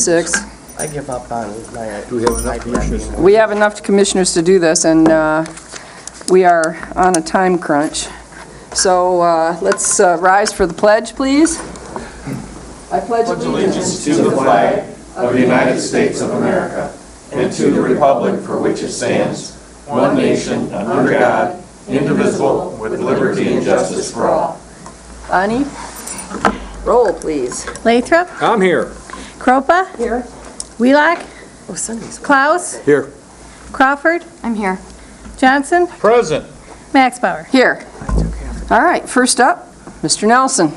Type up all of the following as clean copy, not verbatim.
6. I give up on my... Do we have enough commissioners? We have enough commissioners to do this, and we are on a time crunch. So let's rise for the pledge, please. I pledge Allegiance to the flag of the United States of America and to the republic for which it stands, one nation, under God, indivisible, with liberty and justice for all. Bonnie, roll, please. Lathrop, I'm here. Kropa, Here. Wheelock, Oh, Sunday's... Klaus, Here. Crawford, I'm here. Johnson, Present. Max Bauer. Here. All right, first up, Mr. Nelson.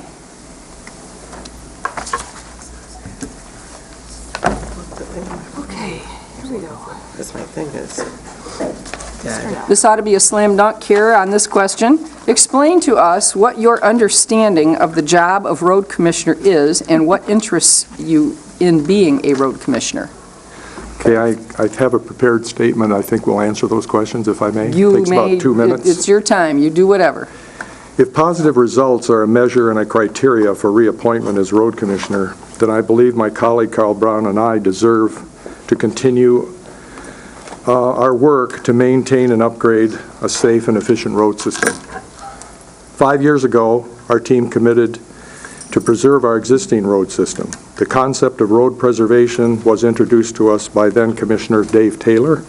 Okay, here we go. This my thing is... This ought to be a slam dunk here on this question. Explain to us what your understanding of the job of road commissioner is and what interests you in being a road commissioner. Okay, I have a prepared statement. I think we'll answer those questions if I may. You Takes may, about 2 minutes. it's your time, you do whatever. If positive results are a measure and a criteria for reappointment as road commissioner, then I believe my colleague Carl Brown and I deserve to continue our work to maintain and upgrade a safe and efficient road system. 5 years ago, our team committed to preserve our existing road system. The concept of road preservation was introduced to us by then Commissioner Dave Taylor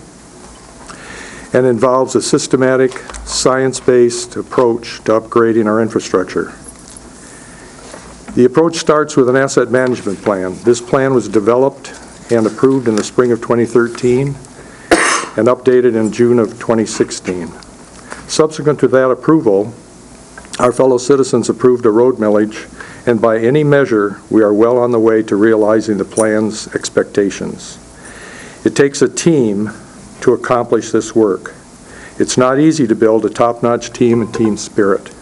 and involves a systematic, science-based approach to upgrading our infrastructure. The approach starts with an asset management plan. This plan was developed and approved in the spring of 2013 and updated in June of 2016. Subsequent to that approval, our fellow citizens approved a road millage, and by any measure, we are well on the way to realizing the plan's expectations. It takes a team to accomplish this work. It's not easy to build a top-notch team and team spirit.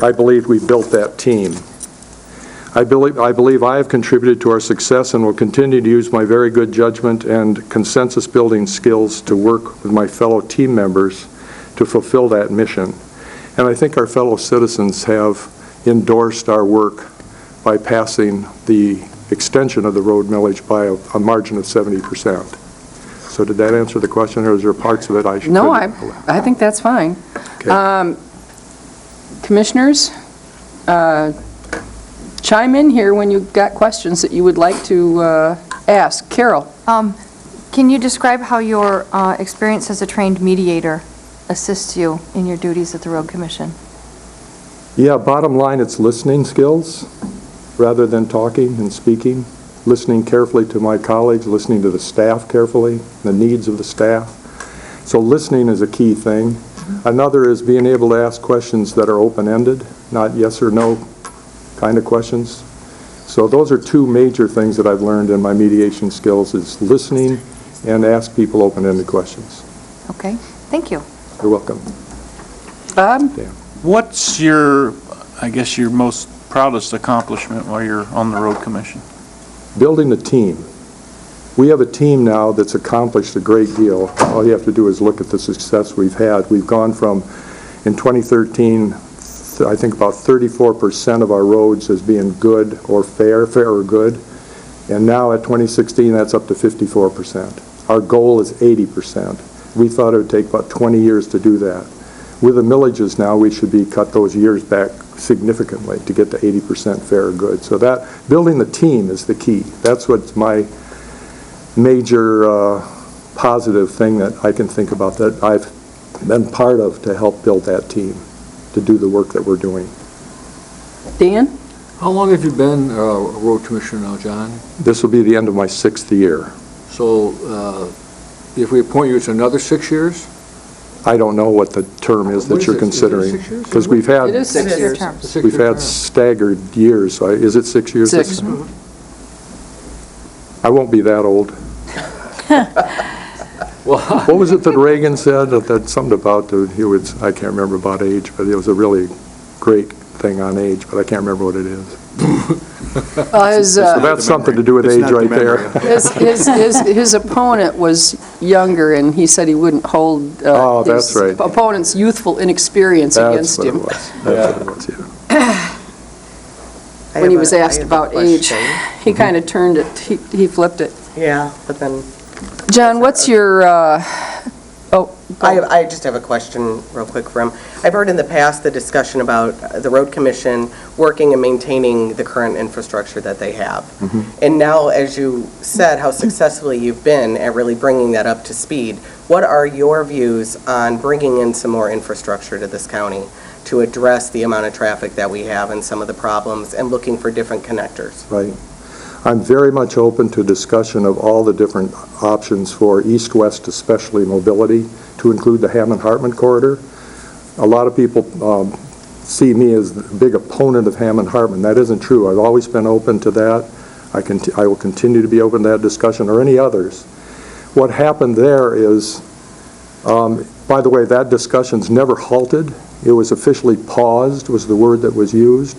I believe we built that team. I believe I have contributed to our success and will continue to use my very good judgment and consensus-building skills to work with my fellow team members to fulfill that mission. And I think our fellow citizens have endorsed our work by passing the extension of the road millage by a margin of 70%. So did that answer the question, or is there parts of it I should? No, I think that's fine. Okay. Commissioners, chime in here when you've got questions that you would like to ask. Carol? Can you describe how your experience as a trained mediator assists you in your duties at the Road Commission? Yeah, bottom line, it's listening skills rather than talking and speaking. Listening carefully to my colleagues, listening to the staff carefully, the needs of the staff. So listening is a key thing. Another is being able to ask questions that are open-ended, not yes or no kind of questions. So those are two major things that I've learned in my mediation skills, is listening and ask people open-ended questions. Okay, thank you. You're welcome. Bob? Dan. What's your, I guess, your most proudest accomplishment while you're on the road commission? Building a team. We have a team now that's accomplished a great deal. All you have to do is look at the success we've had. We've gone from, in 2013, I think about 34% of our roads as being good or fair or good. And now at 2016, that's up to 54%. Our goal is 80%. We thought it would take about 20 years to do that. With the millages now, we should be cut those years back significantly to get to 80% fair or good. So that, building the team is the key. That's what's my major positive thing that I can think about that I've been part of to help build that team, to do the work that we're doing. Dan? How long have you been a road commissioner now, John? This will be the end of my 6th year. So if we appoint you, it's another 6 years? I don't know what the term is What that is you're it? considering. Is it 6 years? Because we've had, It is 6 years. terms. we've had staggered years. So is it 6 years? 6. I won't be that old. What was it that Reagan said? That something about he would, I can't remember about age, but it was a really great thing on age, but I can't remember what it is. So that's something to do with age right there. His opponent was younger, and he said he wouldn't hold that's his right. opponent's youthful inexperience That's against what him. it was. That's what it was, yeah. when he was asked I have a about age. question. He kind of turned it, he flipped it. Yeah, but then, John, what's your, oh, go. I just have a question real quick for him. I've heard in the past the discussion about the road commission working and maintaining the current infrastructure that they have. And now, as you said, how successfully you've been at really bringing that up to speed, what are your views on bringing in some more infrastructure to this county to address the amount of traffic that we have and some of the problems and looking for different connectors? Right. I'm very much open to discussion of all the different options for east-west, especially mobility, to include the Hammond-Hartman corridor. A lot of people see me as a big opponent of Hammond-Hartman. That isn't true. I've always been open to that. I will continue to be open to that discussion, or any others. What happened there is, by the way, that discussion's never halted. It was officially paused, was the word that was used.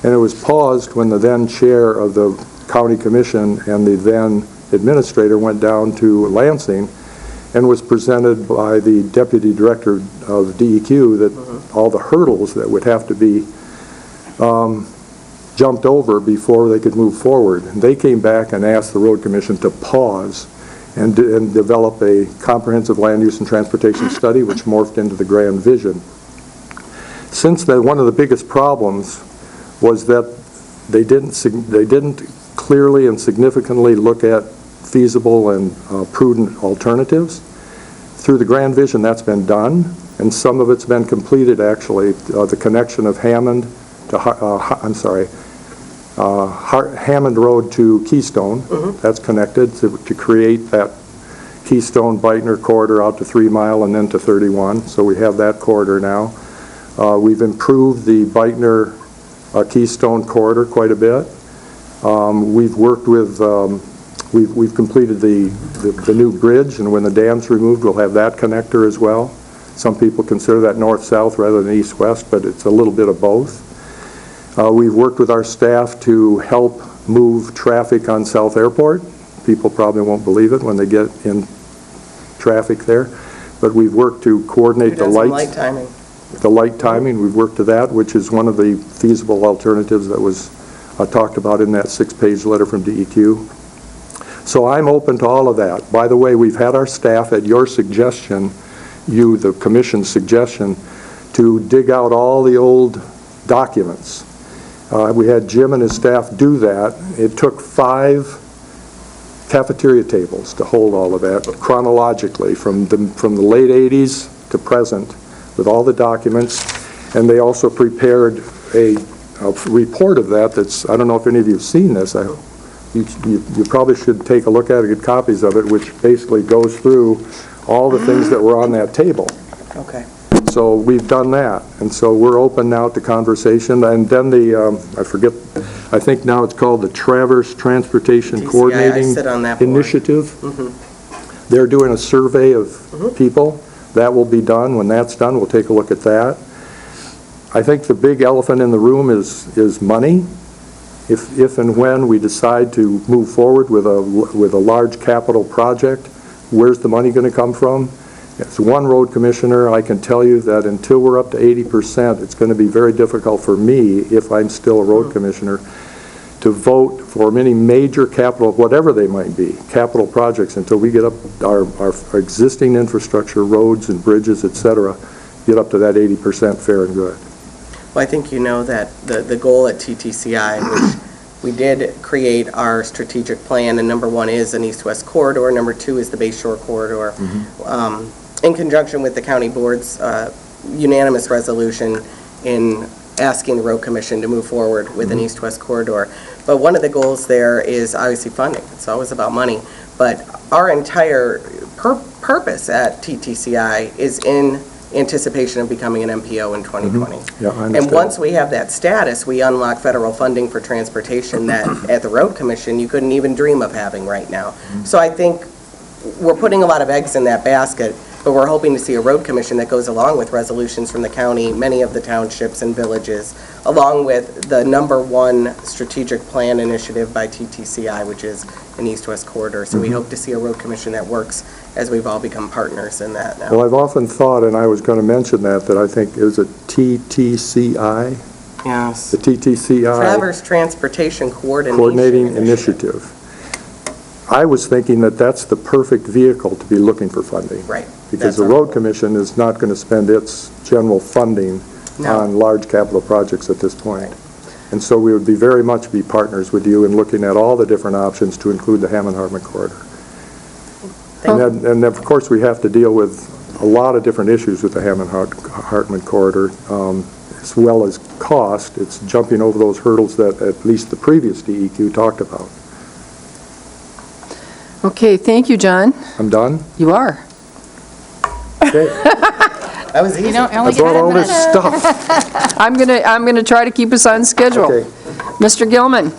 And it was paused when the then chair of the county commission and the then administrator went down to Lansing and was presented by the deputy director of DEQ that all the hurdles that would have to be jumped over before they could move forward. And they came back and asked the road commission to pause and develop a comprehensive land use and transportation study, which morphed into the grand vision. Since then, one of the biggest problems was that they didn't clearly and significantly look at feasible and prudent alternatives. Through the grand vision, that's been done, and some of it's been completed, actually. The connection of Hammond to, Hammond Road to Keystone, that's connected to create that Keystone-Beitner corridor out to 3 Mile and then to 31, so we have that corridor now. We've improved the Beitner Keystone corridor quite a bit. We've worked with, we've completed the new bridge, and when the dam's removed, we'll have that connector as well. Some people consider that north-south rather than east-west, but it's a little bit of both. We've worked with our staff to help move traffic on South Airport. People probably won't believe it when they get in traffic there, but we've worked to coordinate the lights. Light timing. The light timing, we've worked to that, which is one of the feasible alternatives that was talked about in that 6-page letter from DEQ. So I'm open to all of that. By the way, we've had our staff, at your suggestion, the commission's suggestion, to dig out all the old documents. We had Jim and his staff do that. It took 5 cafeteria tables to hold all of that chronologically from the late 80s to present, with all the documents, and they also prepared a report of that that's, I don't know if any of you have seen this, you probably should take a look at it, get copies of it, which basically goes through all the things that were on that table. Okay. So we've done that, and so we're open now to conversation. And then I think now it's called the Traverse Transportation TCI, Coordinating I sit on that board. Initiative. They're doing a survey of people. That will be done. When that's done, we'll take a look at that. I think the big elephant in the room is money. If and when we decide to move forward with a large capital project, where's the money going to come from? As one road commissioner, I can tell you that until we're up to 80%, it's going to be very difficult for me, if I'm still a road commissioner, to vote for many major capital, whatever they might be, capital projects, until we get up our existing infrastructure, roads and bridges, et cetera, get up to that 80% fair and good. Well, I think you know that the goal at TTCI, which we did create our strategic plan, and number 1 is an east-west corridor, number 2 is the Bay Shore corridor. In conjunction with the county board's unanimous resolution in asking the road commission to move forward with an east-west corridor. But one of the goals there is obviously funding. It's always about money. But our entire purpose at TTCI is in anticipation of becoming an MPO in 2020. Yeah, I understand. And once we have that status, we unlock federal funding for transportation that at the road commission you couldn't even dream of having right now. So I think we're putting a lot of eggs in that basket, but we're hoping to see a road commission that goes along with resolutions from the county, many of the townships and villages, along with the number 1 strategic plan initiative by TTCI, which is an east-west corridor. So we hope to see a road commission that works as we've all become partners in that now. Well, I've often thought, and I was going to mention that I think, is it TTCI? Yes. the TTCI Traverse Transportation Coordinating Initiative. I was thinking that that's the perfect vehicle to be looking for funding. Right. Because That's the our Road goal. Commission is not going to spend its general funding No. on large capital projects at this point. And so we would be very much be partners with you in looking at all the different options to include the Hammond-Hartman corridor. And then, of course, we have to deal with a lot of different issues with the Hammond-Hartman corridor, as well as cost. It's jumping over those hurdles that at least the previous DEQ talked about. Okay, thank you, John. I'm done? You are. Okay. That was easy. I brought all this stuff. I'm gonna try to keep us on schedule. Okay. Mr. Gilman.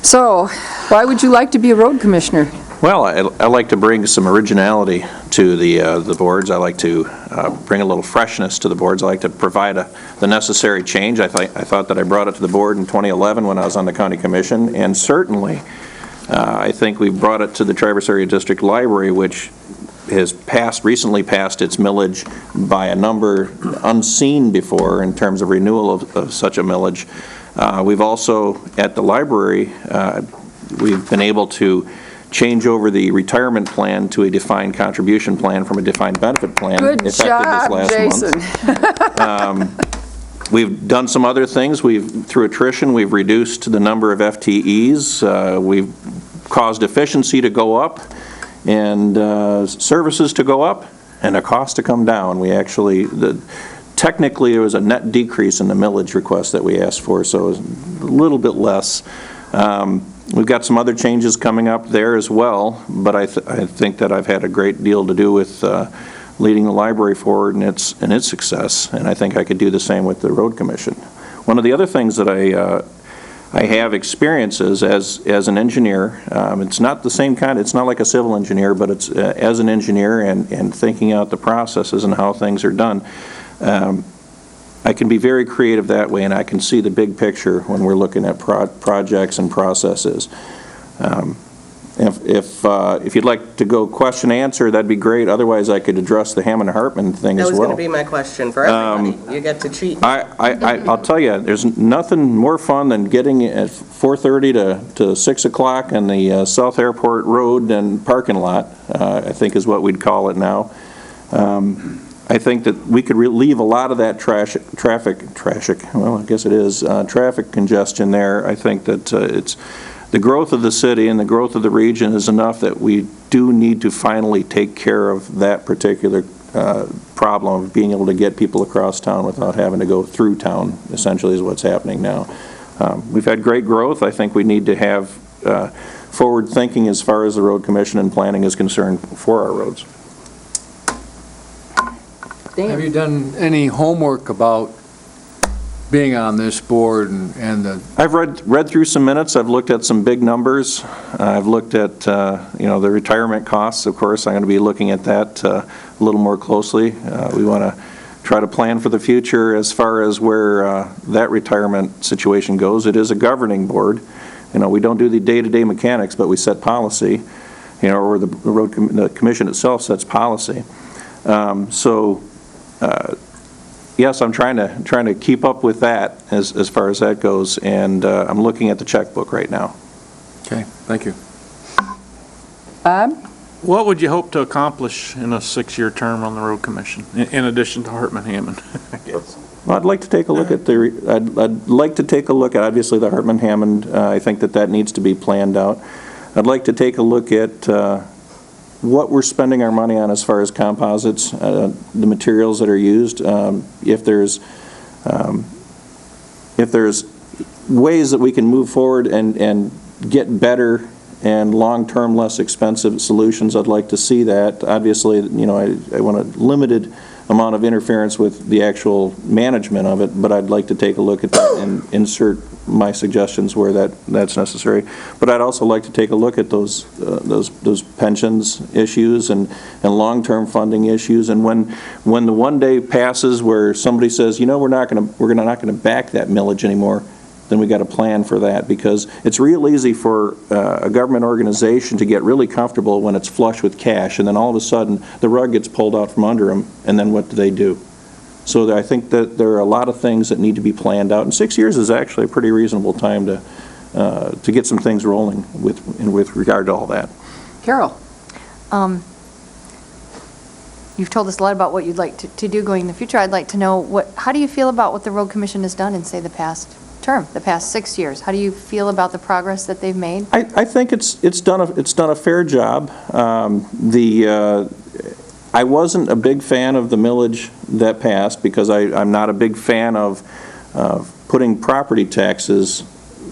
So, why would you like to be a road commissioner? Well, I like to bring some originality to the boards. I like to bring a little freshness to the boards. I like to provide the necessary change. I thought that I brought it to the board in 2011 when I was on the county commission, and certainly I think we brought it to the Traverse Area District Library, which has recently passed its millage by a number unseen before in terms of renewal of such a millage. We've also, at the library, we've been able to change over the retirement plan to a defined contribution plan from a defined benefit plan. Good effective job, this last month. We've done some other things. Through attrition, we've reduced the number of FTEs. We've caused efficiency to go up and services to go up and the cost to come down. We actually, technically, there was a net decrease in the millage request that we asked for, so it was a little bit less. We've got some other changes coming up there as well, but I think that I've had a great deal to do with leading the library forward and its success, and I think I could do the same with the Road Commission. One of the other things that I have experiences as an engineer, it's not the same kind, it's not like a civil engineer, but it's as an engineer and thinking out the processes and how things are done. I can be very creative that way, and I can see the big picture when we're looking at projects and processes. If you'd like to go question answer, that'd be great. Otherwise, I could address the Hammond-Hartman thing as That was well. going to be my question for everybody. You get to cheat. I'll tell you, there's nothing more fun than getting at 4:30 to 6 o'clock on the South Airport Road and parking lot, I think is what we'd call it now. I think that we could relieve a lot of that traffic congestion there. I think that it's the growth of the city and the growth of the region is enough that we do need to finally take care of that particular problem of being able to get people across town without having to go through town, essentially is what's happening now. We've had great growth. I think we need to have forward thinking as far as the Road Commission and planning is concerned for our roads. Have you done any homework about being on this board and the... I've read through some minutes. I've looked at some big numbers. I've looked at, the retirement costs. Of course, I'm going to be looking at that a little more closely. We want to try to plan for the future as far as where that retirement situation goes. It is a governing board. We don't do the day-to-day mechanics, but we set policy, or the commission itself sets policy. Yes, I'm trying to keep up with that as far as that goes, and I'm looking at the checkbook right now. Okay, thank you. Bob? What would you hope to accomplish in a 6-year term on the Road Commission, in addition to Hartman-Hammond, I guess? Well, I'd like to take a look at I'd like to take a look at, obviously, the Hartman-Hammond. I think that needs to be planned out. I'd like to take a look at what we're spending our money on as far as composites, the materials that are used, if there's ways that we can move forward and get better and long-term, less expensive solutions, I'd like to see that. Obviously, I want a limited amount of interference with the actual management of it, but I'd like to take a look at that and insert my suggestions where that's necessary. But I'd also like to take a look at those pensions issues and long-term funding issues. And when the one day passes where somebody says, we're not going to back that millage anymore, then we got to plan for that, because it's real easy for a government organization to get really comfortable when it's flush with cash, and then all of a sudden, the rug gets pulled out from under them, and then what do? So I think that there are a lot of things that need to be planned out, and 6 years is actually a pretty reasonable time to get some things rolling with regard to all that. Carol? You've told us a lot about what you'd like to do going in the future. I'd like to know, how do you feel about what the Road Commission has done in, say, the past 6 years? How do you feel about the progress that they've made? I think it's done a fair job. I wasn't a big fan of the millage that passed, because I'm not a big fan of putting property taxes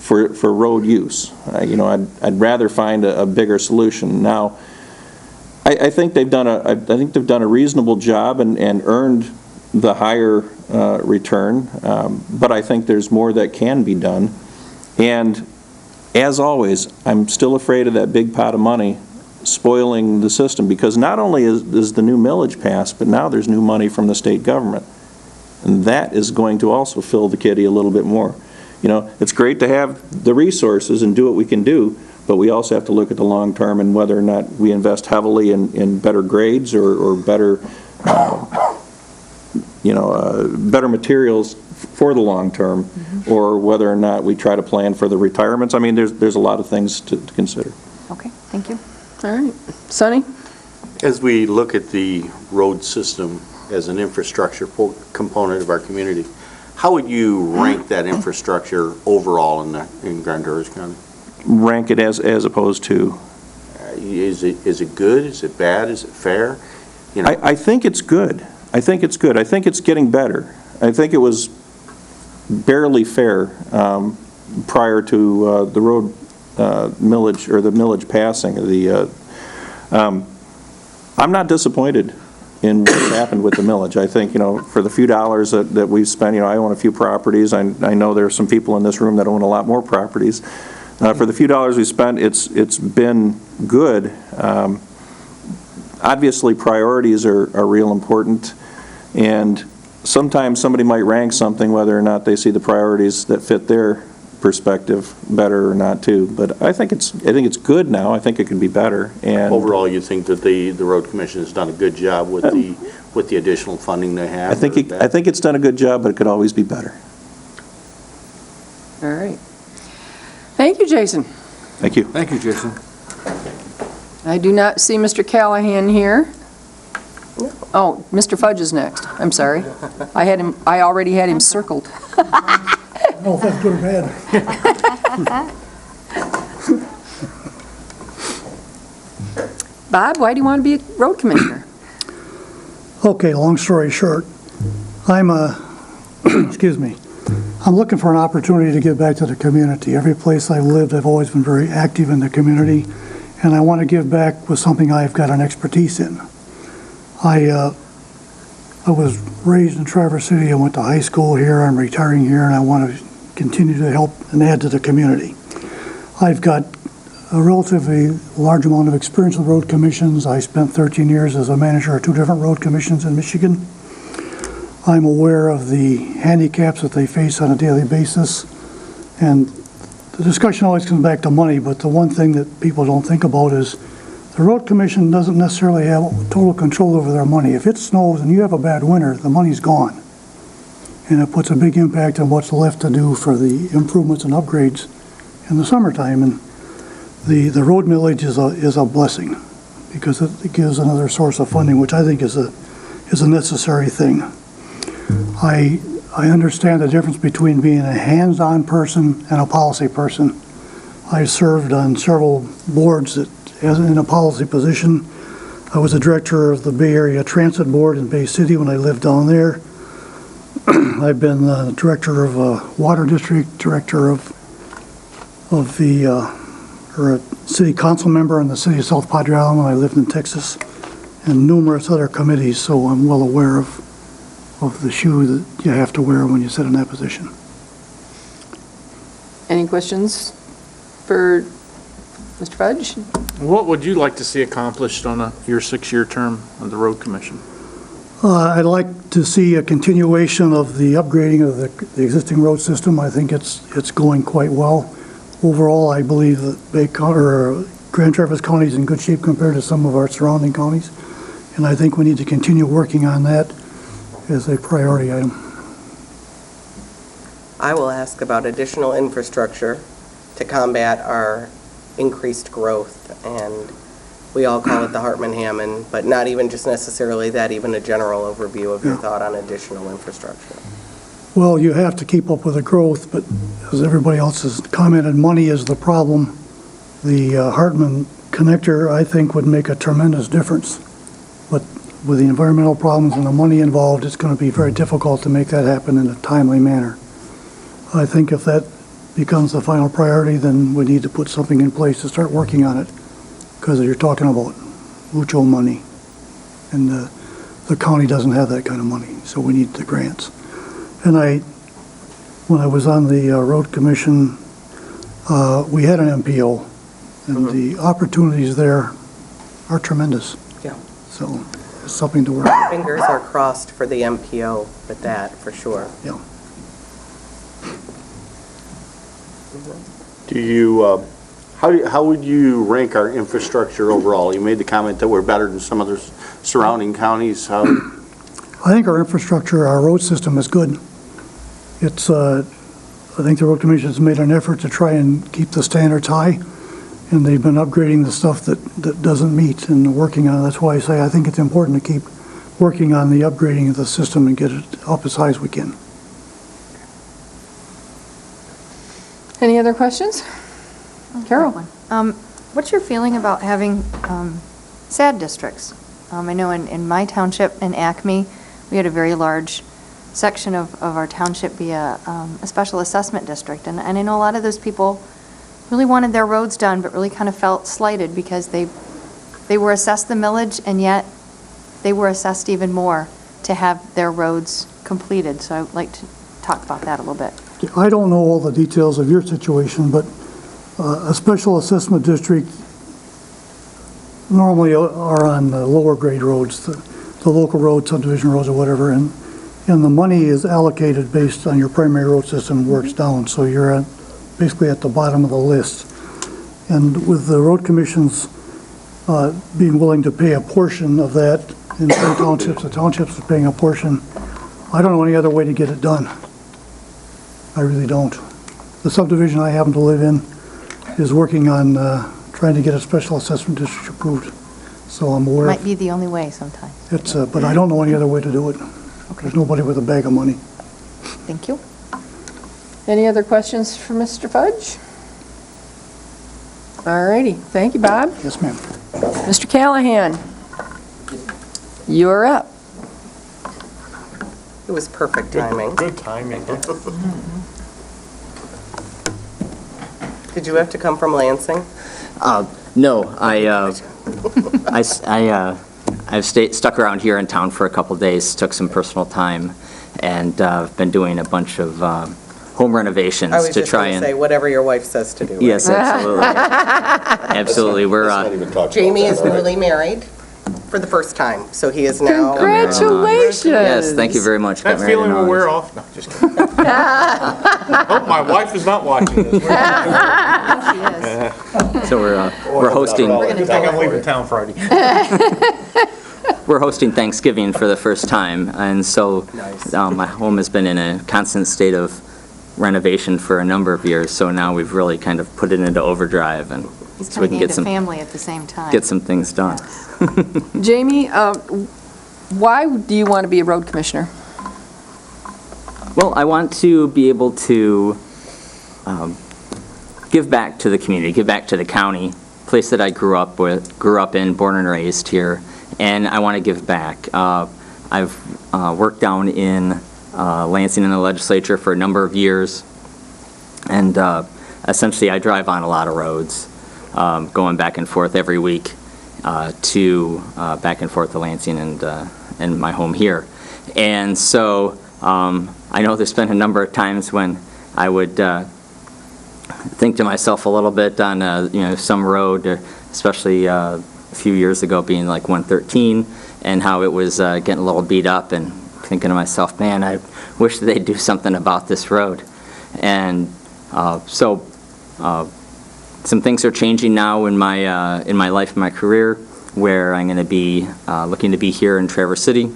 for road use. I'd rather find a bigger solution. Now, I think they've done a reasonable job and earned the higher return, but I think there's more that can be done. And as always, I'm still afraid of that big pot of money spoiling the system, because not only is the new millage passed, but now there's new money from the state government, and that is going to also fill the kitty a little bit more. It's great to have the resources and do what we can do, but we also have to look at the long term and whether or not we invest heavily in better grades or better, better materials for the long term, or whether or not we try to plan for the retirements. I mean, there's a lot of things to consider. Okay, thank you. All right. Sonny? As we look at the road system as an infrastructure component of our community, how would you rank that infrastructure overall in Grand Traverse County? Rank it as opposed to? Is it good? Is it bad? Is it fair? I think it's good. I think it's good. I think it's getting better. I think it was barely fair prior to the road millage, or the millage passing. I'm not disappointed in what's happened with the millage. I think, for the few dollars that we've spent, I own a few properties. I know there are some people in this room that own a lot more properties. For the few dollars we spent, it's been good. Obviously, priorities are real important, and sometimes somebody might rank something whether or not they see the priorities that fit their perspective better or not too. But I think it's good now. I think it can be better. And overall, you think that the Road Commission has done a good job with the additional funding they have? I think it's done a good job, but it could always be better. All right. Thank you, Jason. Thank you. Thank you, Jason. I do not see Mr. Callahan here. Oh, Mr. Fudge is next. I'm sorry. I already had him circled. I don't know if that's good or bad. Bob, why do you want to be a road commissioner? Okay, long story short, I'm excuse me, I'm looking for an opportunity to give back to the community. Every place I've lived, I've always been very active in the community, and I want to give back with something I've got an expertise in. I was raised in Traverse City. I went to high school here. I'm retiring here, and I want to continue to help and add to the community. I've got a relatively large amount of experience with road commissions. I spent 13 years as a manager of 2 different road commissions in Michigan. I'm aware of the handicaps that they face on a daily basis, and the discussion always comes back to money, but the one thing that people don't think about is the road commission doesn't necessarily have total control over their money. If it snows and you have a bad winter, the money's gone, and it puts a big impact on what's left to do for the improvements and upgrades in the summertime. And the road millage is a blessing, because it gives another source of funding, which I think is a necessary thing. I understand the difference between being a hands-on person and a policy person. I served on several boards in a policy position. I was the director of the Bay Area Transit Board in Bay City when I lived down there. I've been the director of a water district, director of or a city council member in the city of South Padre Island when I lived in Texas, and numerous other committees, so I'm well aware of the shoe that you have to wear when you sit in that position. Any questions for Mr. Fudge? What would you like to see accomplished on your 6-year term on the road commission? I'd like to see a continuation of the upgrading of the existing road system. I think it's going quite well. Overall, I believe that Grand Traverse County is in good shape compared to some of our surrounding counties, and I think we need to continue working on that as a priority item. I will ask about additional infrastructure to combat our increased growth, and we all call it the Hartman-Hammond, but not even just necessarily that, even a general overview of your thought on additional infrastructure. Well, you have to keep up with the growth, but as everybody else has commented, money is the problem. The Hartman connector, I think, would make a tremendous difference. But with the environmental problems and the money involved, it's going to be very difficult to make that happen in a timely manner. I think if that becomes the final priority, then we need to put something in place to start working on it. Because you're talking about mucho money, and the county doesn't have that kind of money, so we need the grants. And when I was on the road commission, we had an MPO, and the opportunities there are tremendous. Yeah. So it's something to work on. Fingers are crossed for the MPO with that, for sure. Yeah. Do you, how would you rank our infrastructure overall? You made the comment that we're better than some other surrounding counties. How? I think our infrastructure, our road system is good. It's, I think the road commission has made an effort to try and keep the standards high, and they've been upgrading the stuff that doesn't meet and working on it. That's why I say I think it's important to keep working on the upgrading of the system and get it up as high as we can. Any other questions? Carol? What's your feeling about having SAD districts? I know in my township in Acme, we had a very large section of our township be a special assessment district. And I know a lot of those people really wanted their roads done, but really kind of felt slighted because they were assessed the millage, and yet they were assessed even more to have their roads completed. So I'd like to talk about that a little bit. I don't know all the details of your situation, but a special assessment district normally are on the lower grade roads, the local roads, subdivision roads or whatever, and the money is allocated based on your primary road system works down, so you're basically at the bottom of the list. And with the road commissions being willing to pay a portion of that, in some townships, the townships are paying a portion, I don't know any other way to get it done. I really don't. The subdivision I happen to live in is working on trying to get a special assessment district approved. So I'm aware. Might be the only way sometimes. It's, but I don't know any other way to do it. There's nobody with a bag of money. Thank you. Any other questions for Mr. Fudge? All righty. Thank you, Bob. Yes, ma'am. Mr. Callahan, you're up. It was perfect timing. Good timing. Did you have to come from Lansing? No, I've stuck around here in town for a couple days, took some personal time, and been doing a bunch of home renovations I was to just try going to and. say, whatever your wife says to do. right? Yes, absolutely. Absolutely, we're. Jamie is newly married for the first time, so he is now. Congratulations. Yes, thank you very much. Got That married feeling in will wear August. off. No, just kidding. Hope my wife is not watching this. So we're hosting. I think I'm leaving town Friday. We're hosting Thanksgiving for the first time, and so my home has been in a constant state of renovation for a number of years. So now we've really kind of put it into overdrive, and He's so we kind can of into family at the same time. get some things done. Jamie, why do you want to be a road commissioner? Well, I want to be able to give back to the community, give back to the county, place that I grew up in, born and raised here, and I want to give back. I've worked down in Lansing in the legislature for a number of years, and essentially I drive on a lot of roads, going back and forth every week to back and forth to Lansing and my home here. And so I know there's been a number of times when I would think to myself a little bit on some road, especially a few years ago being like 113 and how it was getting a little beat up, and thinking to myself, man, I wish they'd do something about this road. And so some things are changing now in my life and my career, where I'm going to be looking to be here in Traverse City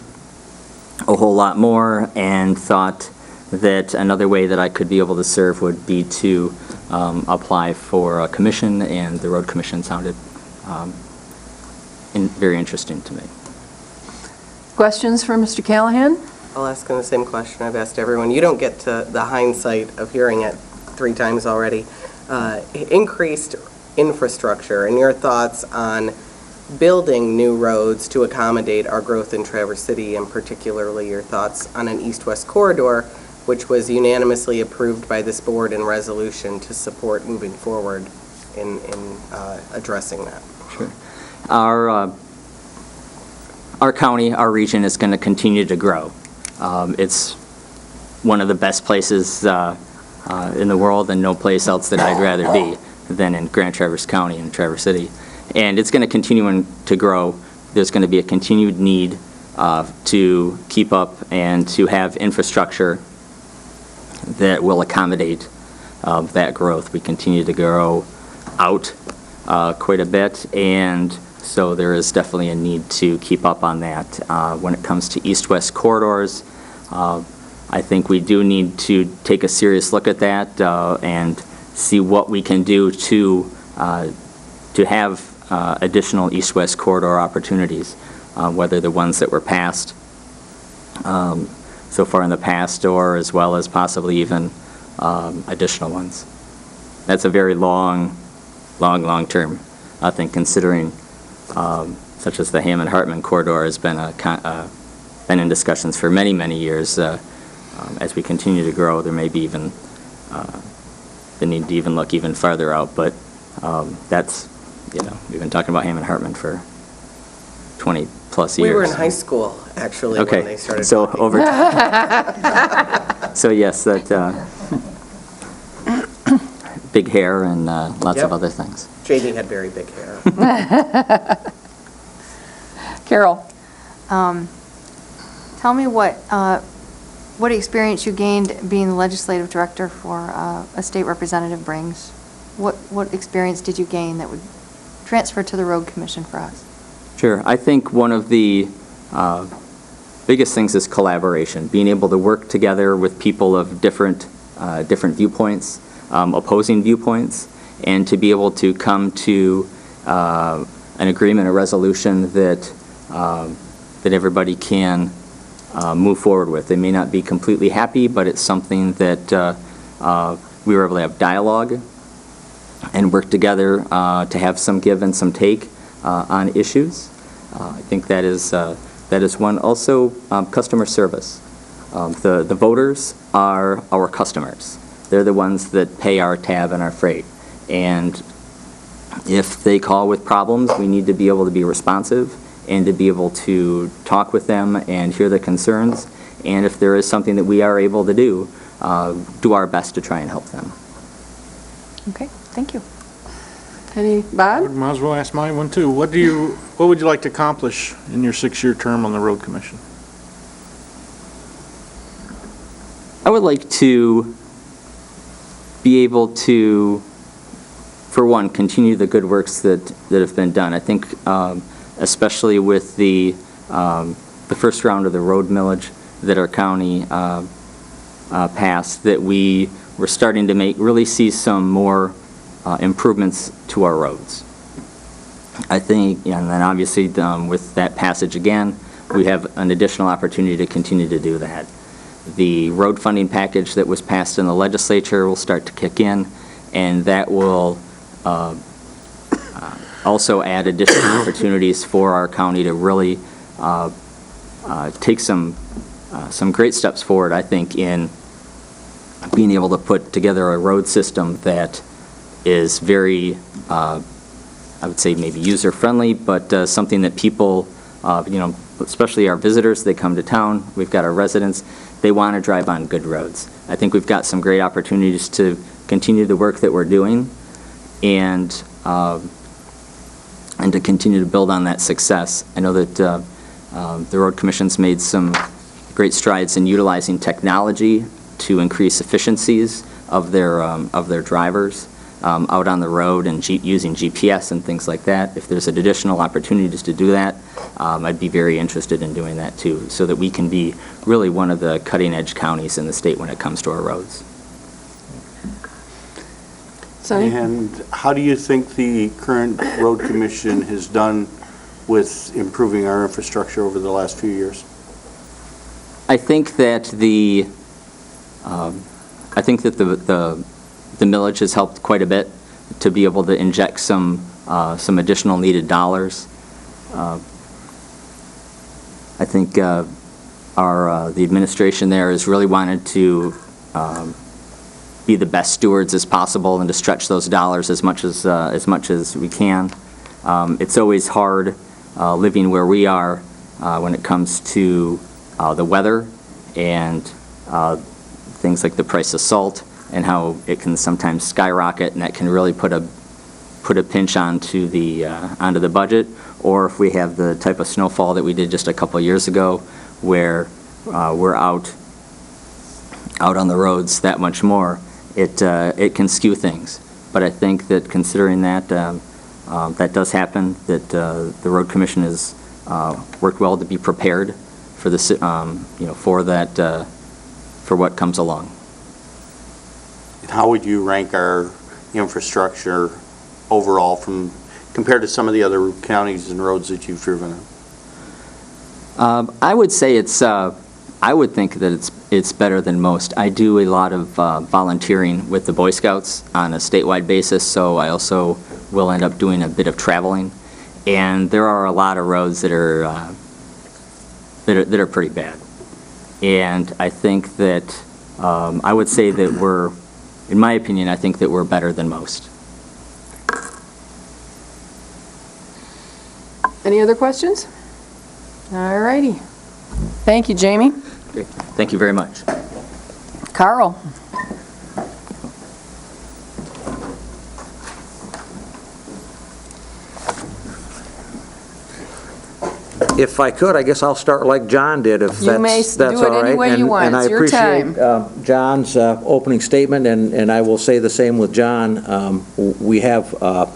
a whole lot more, and thought that another way that I could be able to serve would be to apply for a commission, and the road commission sounded very interesting to me. Questions for Mr. Callahan? I'll ask him the same question I've asked everyone. You don't get to the hindsight of hearing it 3 times already. Increased infrastructure, and your thoughts on building new roads to accommodate our growth in Traverse City, and particularly your thoughts on an east-west corridor, which was unanimously approved by this board in resolution to support moving forward in addressing that. Sure. Our county, our region is going to continue to grow. It's one of the best places in the world, and no place else that I'd rather be than in Grand Traverse County and Traverse City. And it's going to continue to grow. There's going to be a continued need to keep up and to have infrastructure that will accommodate that growth. We continue to grow out quite a bit, and so there is definitely a need to keep up on that. When it comes to east-west corridors, I think we do need to take a serious look at that and see what we can do to have additional east-west corridor opportunities, whether the ones that were passed so far in the past, or as well as possibly even additional ones. That's a very long term, I think, considering such as the Hammond-Hartman corridor has been been in discussions for many, many years. As we continue to grow, there may be even the need to even look even farther out, but that's, we've been talking about Hammond-Hartman for 20 plus years. We were in high school, actually, when they started so talking. over so yes, that big hair and lots of other things. JD had very big hair. Carol? Tell me what experience you gained being the legislative director for a state representative brings. What experience did you gain that would transfer to the road commission for us? Sure. I think one of the biggest things is collaboration, being able to work together with people of different viewpoints, opposing viewpoints, and to be able to come to an agreement, a resolution that everybody can move forward with. They may not be completely happy, but it's something that we were able to have dialogue and work together to have some give and some take on issues. I think that is one. Also, customer service. The voters are our customers. They're the ones that pay our tab and our freight. And if they call with problems, we need to be able to be responsive and to be able to talk with them and hear their concerns. And if there is something that we are able to do our best to try and help them. Okay, thank you. Bob? Might as well ask my one too. What would you like to accomplish in your 6-year term on the road commission? I would like to be able to, for one, continue the good works that have been done. I think especially with the first round of the road millage that our county passed, that we were starting to really see some more improvements to our roads. I think, and then obviously with that passage again, we have an additional opportunity to continue to do that. The road funding package that was passed in the legislature will start to kick in, and that will also add additional opportunities for our county to really take some great steps forward, I think, in being able to put together a road system that is very, I would say maybe user-friendly, but something that people, especially our visitors, they come to town, we've got our residents, they want to drive on good roads. I think we've got some great opportunities to continue the work that we're doing, and and to continue to build on that success. I know that the Road Commission's made some great strides in utilizing technology to increase efficiencies of their drivers out on the road and using GPS and things like that. If there's additional opportunities to do that, I'd be very interested in doing that too, so that we can be really one of the cutting-edge counties in the state when it comes to our roads. Sonny? And how do you think the current road commission has done with improving our infrastructure over the last few years? I think that the millage has helped quite a bit to be able to inject some additional needed dollars. I think the administration there has really wanted to be the best stewards as possible and to stretch those dollars as much as we can. It's always hard living where we are when it comes to the weather and things like the price of salt and how it can sometimes skyrocket, and that can really put a pinch onto the budget. Or if we have the type of snowfall that we did just a couple of years ago, where we're out on the roads that much more, it can skew things. But I think that considering that that does happen, that the Road Commission has worked well to be prepared for this, for what comes along. How would you rank our infrastructure overall compared to some of the other counties and roads that you've driven on? I would say I would think that it's better than most. I do a lot of volunteering with the Boy Scouts on a statewide basis, so I also will end up doing a bit of traveling. And there are a lot of roads that are pretty bad. And I think that I would say that in my opinion, I think that we're better than most. Any other questions? All righty. Thank you, Jamie. Great. Thank you very much. Carl? If I could, I guess I'll start like John did, if You may that's all right. do it any way you want. And It's I your time. appreciate John's opening statement, and I will say the same with John. We have a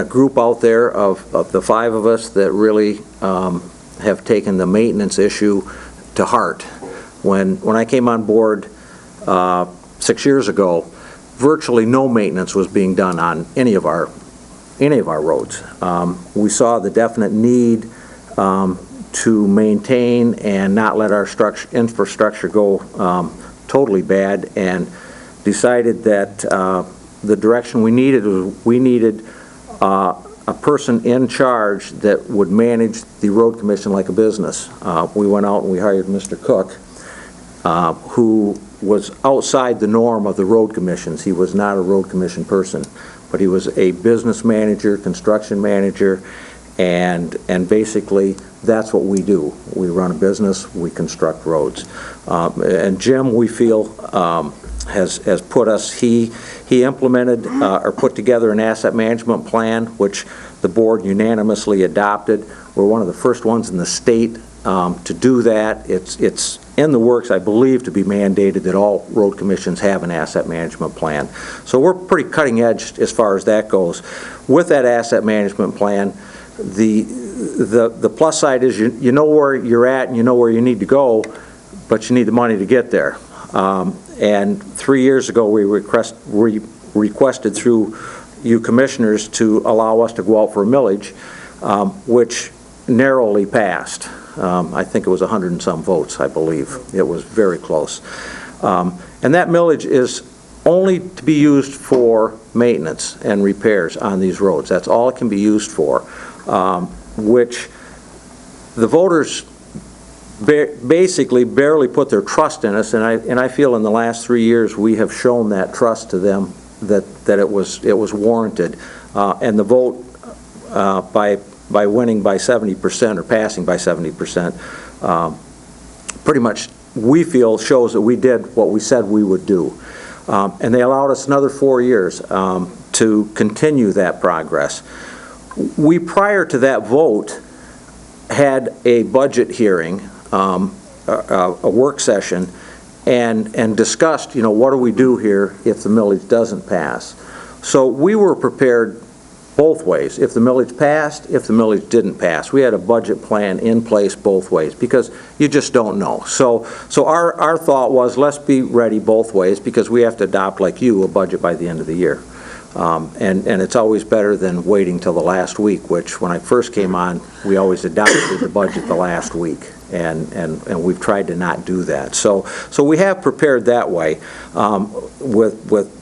group out there of the five of us that really have taken the maintenance issue to heart. When I came on board 6 years ago, virtually no maintenance was being done on any of our roads. We saw the definite need to maintain and not let our infrastructure go totally bad, and decided that the direction we needed a person in charge that would manage the road commission like a business. We went out and we hired Mr. Cook, who was outside the norm of the road commissions. He was not a road commission person, but he was a business manager, construction manager, and basically that's what we do. We run a business, we construct roads. And Jim, we feel, has put us, he implemented or put together an asset management plan, which the board unanimously adopted. We're one of the first ones in the state to do that. It's in the works, I believe, to be mandated that all road commissions have an asset management plan. So we're pretty cutting edge as far as that goes. With that asset management plan, the plus side is you know where you're at and you know where you need to go, but you need the money to get there. And 3 years ago, we requested through you commissioners to allow us to go out for a millage, which narrowly passed. I think it was 100 and some votes, I believe. It was very close. And that millage is only to be used for maintenance and repairs on these roads. That's all it can be used for, which the voters basically barely put their trust in us, and I feel in the last 3 years we have shown that trust to them that it was warranted, and the vote by winning by 70% or passing by 70%, pretty much we feel shows that we did what we said we would do, and they allowed us another 4 years to continue that progress. We, prior to that vote, had a budget hearing, a work session, and discussed, what do we do here if the millage doesn't pass? So we were prepared both ways, if the millage passed, if the millage didn't pass. We had a budget plan in place both ways, because you just don't know. So our thought was, let's be ready both ways, because we have to adopt, like you, a budget by the end of the year. And it's always better than waiting till the last week, which when I first came on, we always adopted the budget the last week, and we've tried to not do that. So we have prepared that way, with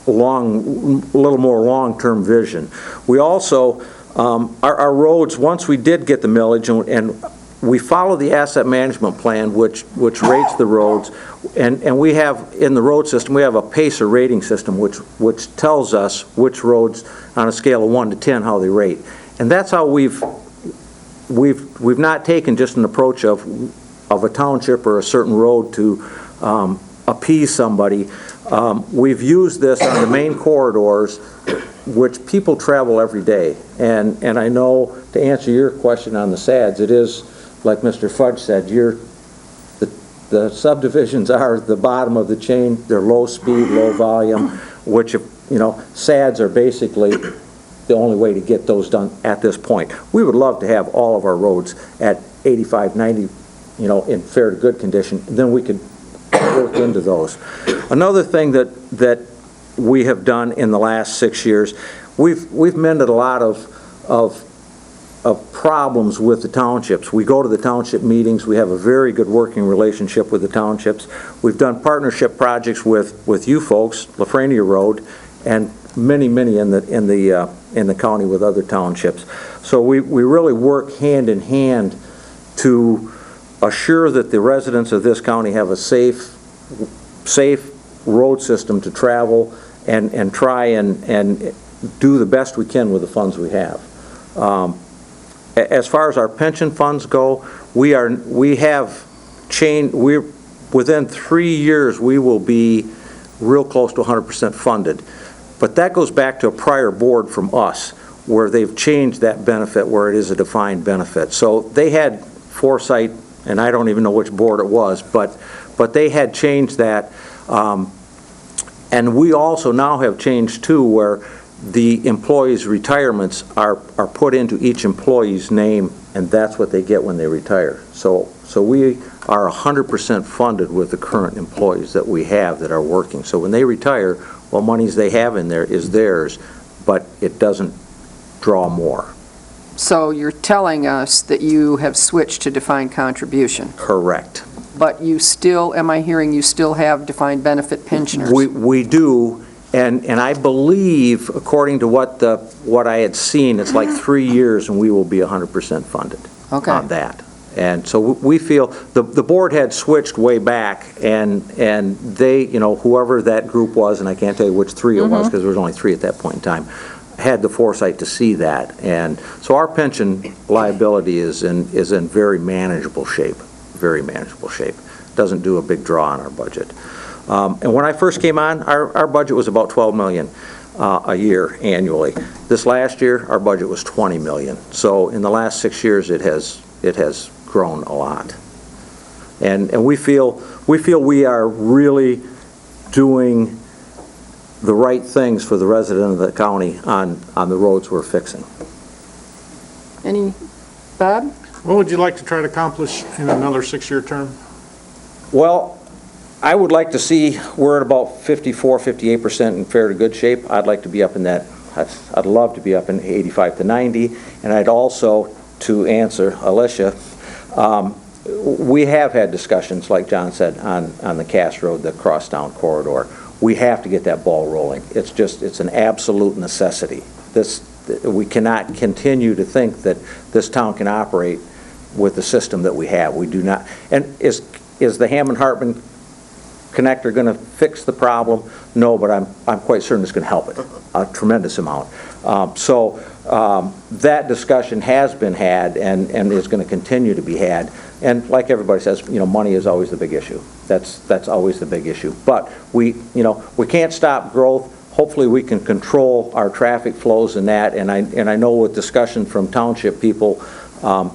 a little more long-term vision. We also, our roads, once we did get the millage, and we follow the asset management plan, which rates the roads, and we have, in the road system, we have a PACER rating system, which tells us which roads, on a scale of 1 to 10, how they rate. And that's how we've not taken just an approach of a township or a certain road to appease somebody. We've used this on the main corridors, which people travel every day. And I know, to answer your question on the SADs, it is, like Mr. Fudge said, the subdivisions are the bottom of the chain. They're low speed, low volume, which, SADs are basically the only way to get those done at this point. We would love to have all of our roads at 85, 90, in fair to good condition. Then we could work into those. Another thing that we have done in the last 6 years, we've mended a lot of problems with the townships. We go to the township meetings. We have a very good working relationship with the townships. We've done partnership projects with you folks, Lafrenia Road, and many in the county with other townships. So we really work hand in hand to assure that the residents of this county have a safe road system to travel, and try and do the best we can with the funds we have. As far as our pension funds go, we have changed. Within 3 years we will be real close to 100% funded, but that goes back to a prior board from us, where they've changed that benefit, where it is a defined benefit. So they had foresight, and I don't even know which board it was, but they had changed that. And we also now have changed too, where the employees' retirements are put into each employee's name, and that's what they get when they retire. So we are 100% funded with the current employees that we have that are working. So when they retire, what monies they have in there is theirs, but it doesn't draw more. So you're telling us that you have switched to defined contribution, Correct. but you still, am I hearing you still have defined benefit pensioners? We do, and I believe, according to what I had seen, it's like 3 years and we will be 100% funded on that. And so we feel, the board had switched way back, and they, whoever that group was, and I can't tell you which three it was, because there was only 3 at that point in time, had the foresight to see that. And so our pension liability is in very manageable shape, Doesn't do a big draw on our budget. And when I first came on, our budget was about $12 million a year annually. This last year, our budget was $20 million. So in the last 6 years, it has grown a lot. And we feel we are really doing the right things for the resident of the county on the roads we're fixing. Bob? What would you like to try to accomplish in another 6-year term? Well, I would like to see we're at about 54, 58% in fair to good shape. I'd like to be up in that. I'd love to be up in 85 to 90. And I'd also, to answer Alicia, we have had discussions, like John said, on the Cass Road, the crosstown corridor. We have to get that ball rolling. It's an absolute necessity. We cannot continue to think that this town can operate with the system that we have. We do not. And is the Hammond-Hartman connector going to fix the problem? No, but I'm quite certain it's going to help it a tremendous amount. So that discussion has been had and is going to continue to be had. And like everybody says, money is always the big issue. That's always the big issue. But we can't stop growth, hopefully we can control our traffic flows in that, and I know with discussion from township people,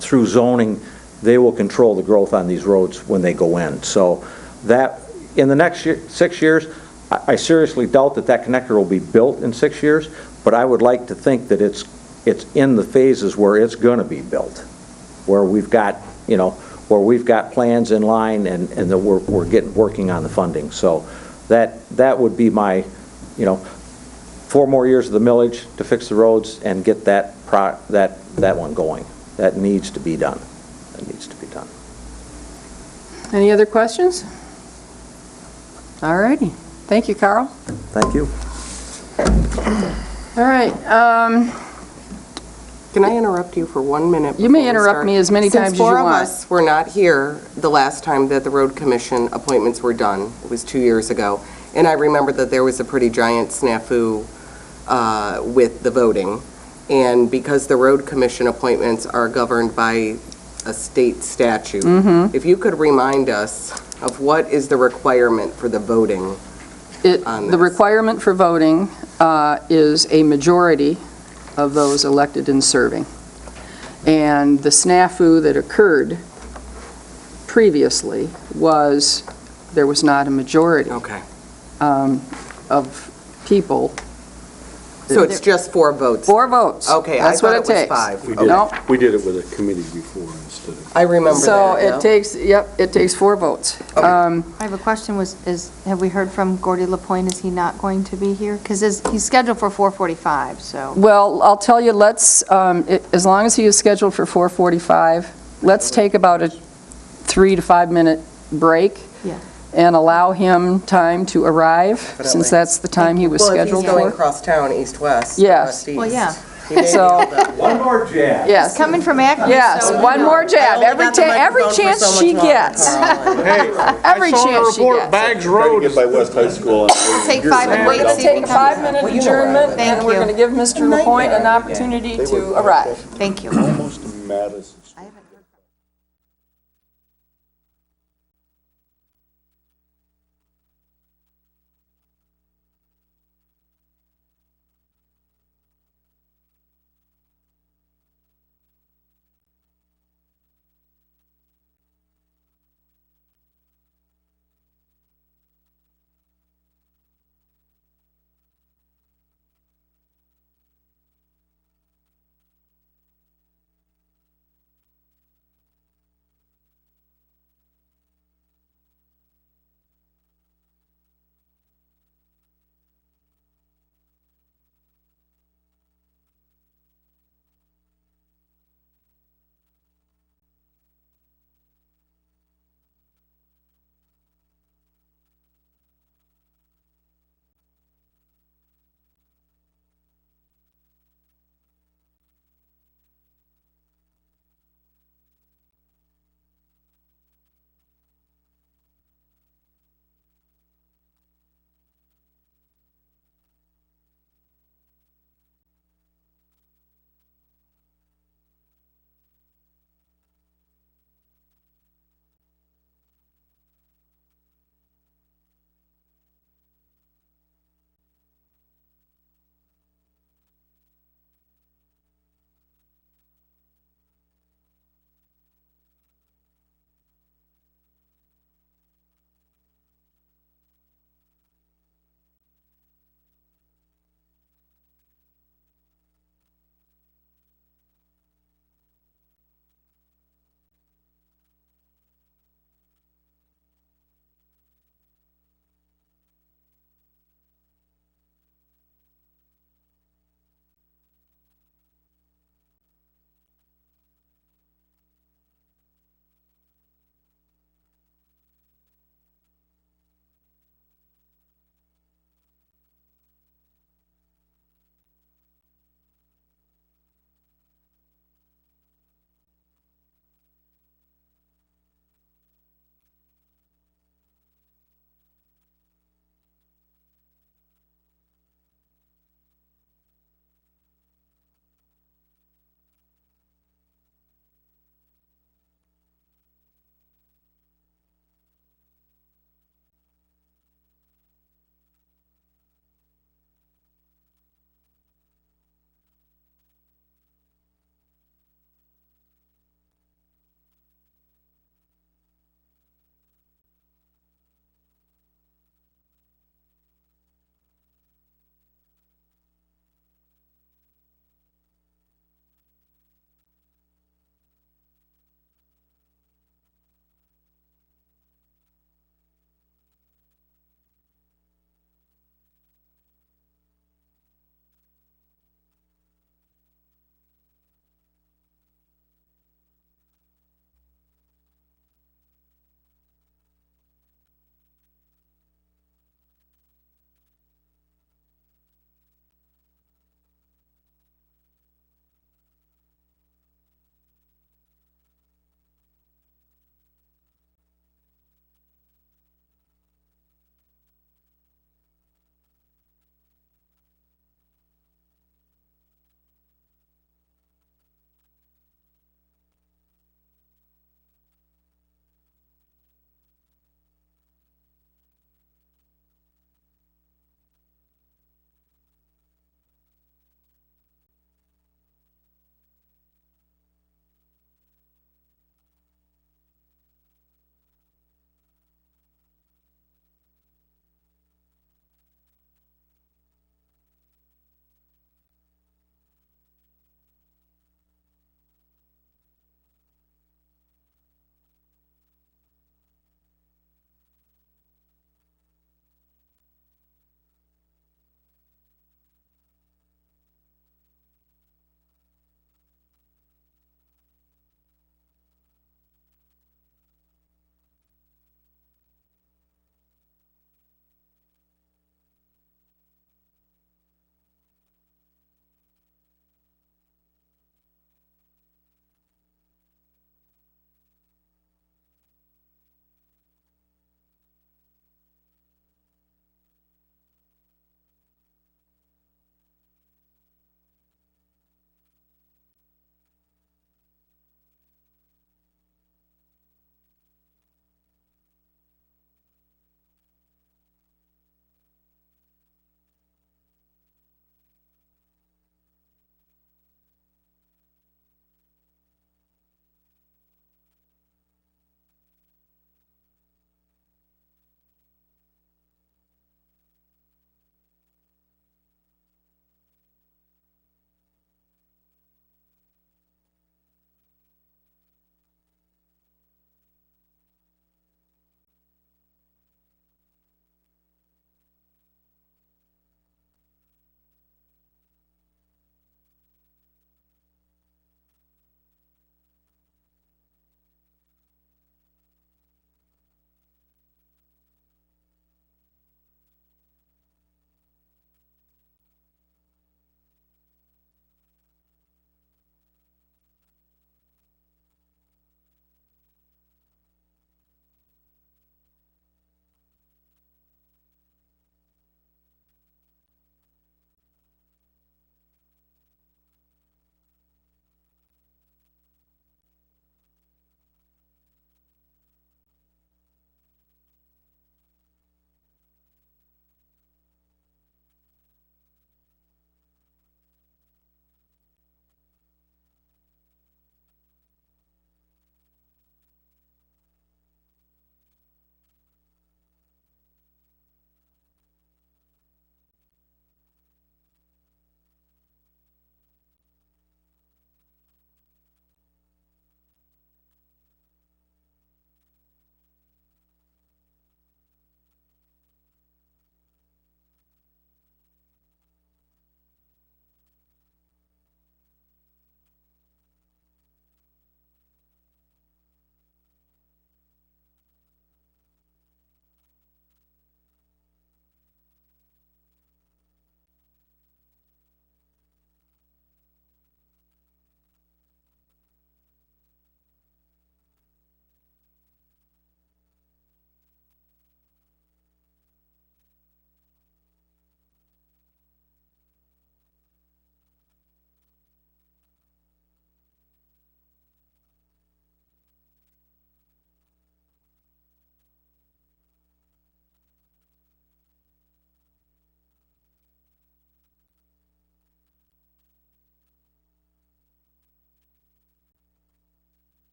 through zoning, they will control the growth on these roads when they go in. So that, in the next 6 years, I seriously doubt that connector will be built in 6 years, but I would like to think that it's in the phases where it's going to be built, where we've got, where we've got plans in line and that we're working on the funding. So that would be my, 4 more years of the millage to fix the roads and get that one going. That needs to be done. That needs to be done. Any other questions? All righty. Thank you, Carl. Thank you. All right. Can I interrupt you for 1 minute? You may before we interrupt start? me as many times as you Since 4 of want. us were not here the last time that the road commission appointments were done, it was 2 years ago, and I remember that there was a pretty giant snafu with the voting, and because the road commission appointments are governed by a state statute, if you could remind us of what is the requirement for the voting on The this? requirement for voting is a majority of those elected and serving. And the snafu that occurred previously was, there was not a majority Okay, of people. so it's just 4 votes? 4 votes. Okay, I That's what thought it it was takes. 5. We did, No. we did it with a committee before instead of. I remember that. So yeah. it takes, it takes 4 votes. I have a question, have we heard from Gordy Lapointe, is he not going to be here? Because he's scheduled for 4:45, so. Well, I'll tell you, as long as he is scheduled for 4:45, let's take about a 3 to 5 minute break. Yeah. And allow him time to arrive, since that's the time he was Well, if scheduled he's going for. across town, east-west, Yes. west-east. Well, yeah. he may be So- able to- One more jab. Yes, Coming from Acme, yes, so, one more I jab, only every got the every microphone for chance so much she longer, gets. Carl. Hey, Every I saw chance the she report, gets. Bags Trying to Road get is by West High School. take 5 and We're wait, going to see if take he a comes. 5-minute Well, you know where adjournment, Thank and we're you. going to give Mr. LaPointe an opportunity to arrive. Thank you. Almost Madison. I haven't heard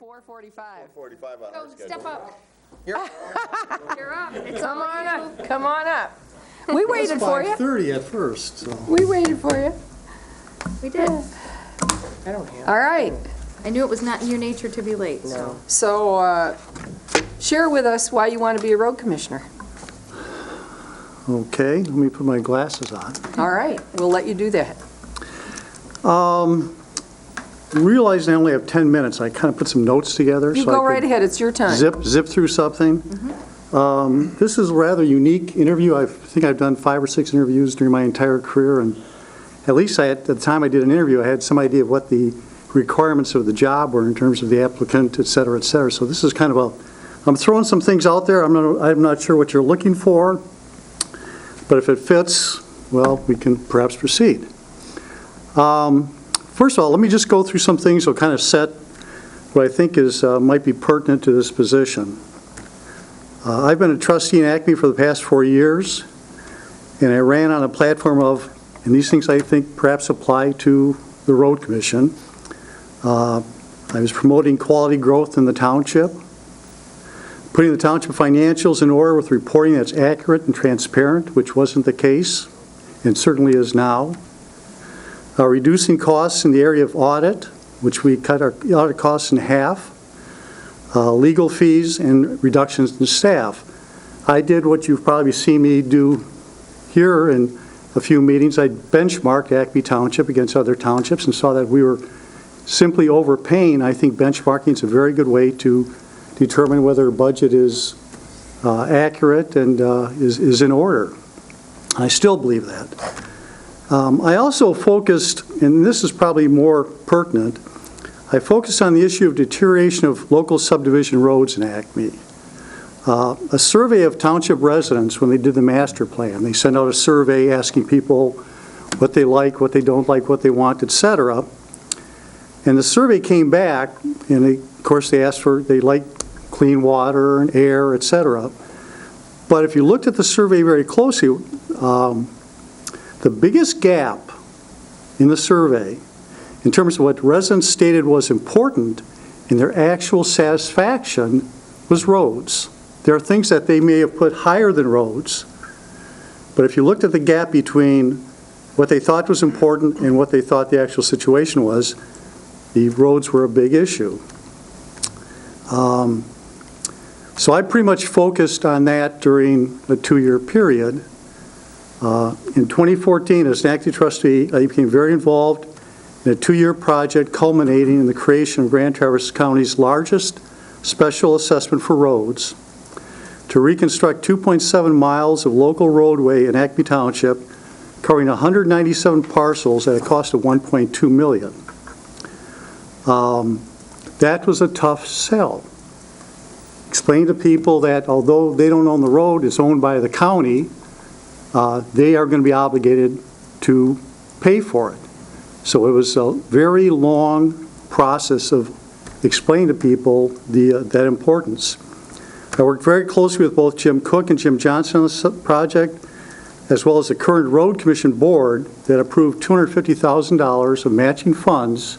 4:45. 45 on our schedule. Step up. You're You're up. It's Come all on you. up, come on up. We waited for you. 5:30 at first, so. We waited for you. We did. I don't have. All right, I knew it was not in your nature to be late, so. No. so share with us why you want to be a road commissioner. Okay, let me put my glasses on. All right, we'll let you do that. Realizing I only have 10 minutes, I kind of put some notes together. You so I go could right ahead, it's your time. Zip through something. This is a rather unique interview. I think I've done 5 or 6 interviews during my entire career, and at least at the time I did an interview, I had some idea of what the requirements of the job were in terms of the applicant, et cetera, et cetera. So this is kind of I'm throwing some things out there. I'm not sure what you're looking for, but if it fits, well, we can perhaps proceed. First of all, let me just go through some things that will kind of set what I think is might be pertinent to this position. I've been a trustee in Acme for the past 4 years, and I ran on a platform of, and these things I think perhaps apply to the road commission. I was promoting quality growth in the township, putting the township financials in order with reporting that's accurate and transparent, which wasn't the case, and certainly is now. Reducing costs in the area of audit, which we cut our audit costs in half. Legal fees and reductions in staff. I did what you've probably seen me do here in a few meetings. I benchmarked Acme Township against other townships and saw that we were simply overpaying. I think benchmarking is a very good way to determine whether a budget is accurate and is in order. I still believe that. I also focused, and this is probably more pertinent, I focused on the issue of deterioration of local subdivision roads in Acme. A survey of township residents, when they did the master plan, they sent out a survey asking people what they like, what they don't like, what they want, et cetera. And the survey came back, and of course they asked for, they like clean water and air, et cetera. But if you looked at the survey very closely, the biggest gap in the survey in terms of what residents stated was important in their actual satisfaction was roads. There are things that they may have put higher than roads, but if you looked at the gap between what they thought was important and what they thought the actual situation was, the roads were a big issue. So I pretty much focused on that during a 2-year period. In 2014, as an active trustee, I became very involved in a 2-year project culminating in the creation of Grand Traverse County's largest special assessment for roads to reconstruct 2.7 miles of local roadway in Acme Township, covering 197 parcels at a cost of $1.2 million. That was a tough sell. Explain to people that although they don't own the road, it's owned by the county, they are going to be obligated to pay for it. So it was a very long process of explaining to people that importance. I worked very closely with both Jim Cook and Jim Johnson on this project, as well as the current Road Commission Board that approved $250,000 of matching funds.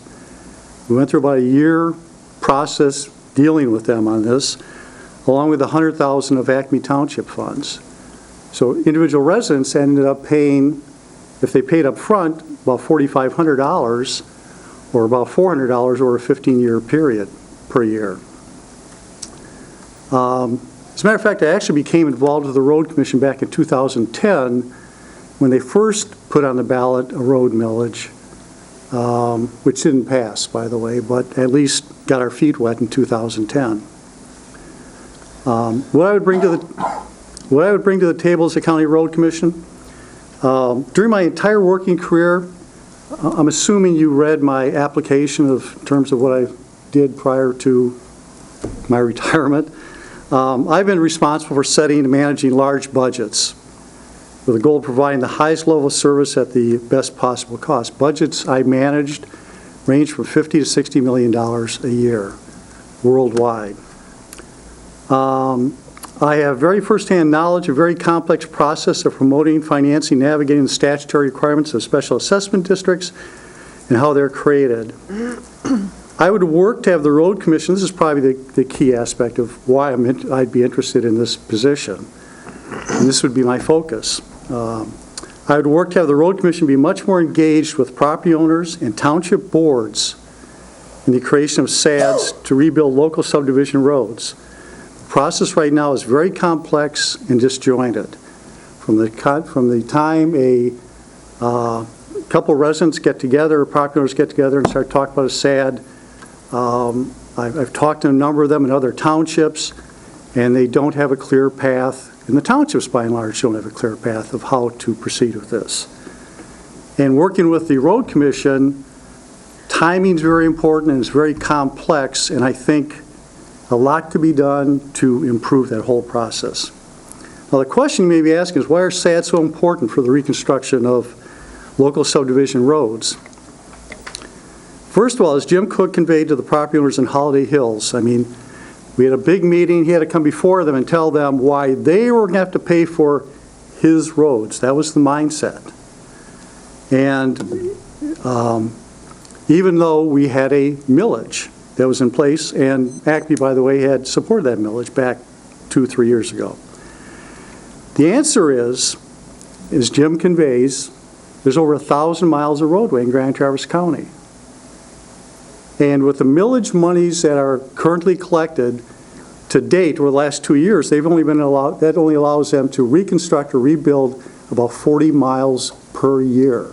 We went through about a year process dealing with them on this, along with $100,000 of Acme Township funds. So individual residents ended up paying, if they paid up front, about $4,500 or about $400 over a 15-year period per year. As a matter of fact, I actually became involved with the Road Commission back in 2010 when they first put on the ballot a road millage, which didn't pass, by the way, but at least got our feet wet in 2010. What I would bring to the table as a county road commission, during my entire working career, I'm assuming you read my application in terms of what I did prior to my retirement. I've been responsible for setting and managing large budgets with the goal of providing the highest level of service at the best possible cost. Budgets I managed range from $50 to $60 million a year worldwide. I have very firsthand knowledge of a very complex process of promoting, financing, navigating the statutory requirements of special assessment districts and how they're created. I would work to have the road commission, this is probably the key aspect of why I'd be interested in this position, and this would be my focus. I would work to have the road commission be much more engaged with property owners and township boards in the creation of SADs to rebuild local subdivision roads. The process right now is very complex and disjointed. From the time a couple residents get together, property owners get together and start talking about a SAD, I've talked to a number of them in other townships, and they don't have a clear path. And the townships, by and large, don't have a clear path of how to proceed with this. And working with the road commission, timing is very important and it's very complex, and I think a lot could be done to improve that whole process. Now, the question you may be asking is, why are SADs so important for the reconstruction of local subdivision roads? First of all, as Jim Cook conveyed to the property owners in Holiday Hills, I mean, we had a big meeting. He had to come before them and tell them why they were going to have to pay for his roads. That was the mindset. And even though we had a millage that was in place, and Acme, by the way, had supported that millage back 2-3 years ago. The answer is, as Jim conveys, there's over 1,000 miles of roadway in Grand Traverse County. And with the millage monies that are currently collected to date, over the last 2 years, they've only been allowed, that only allows them to reconstruct or rebuild about 40 miles per year.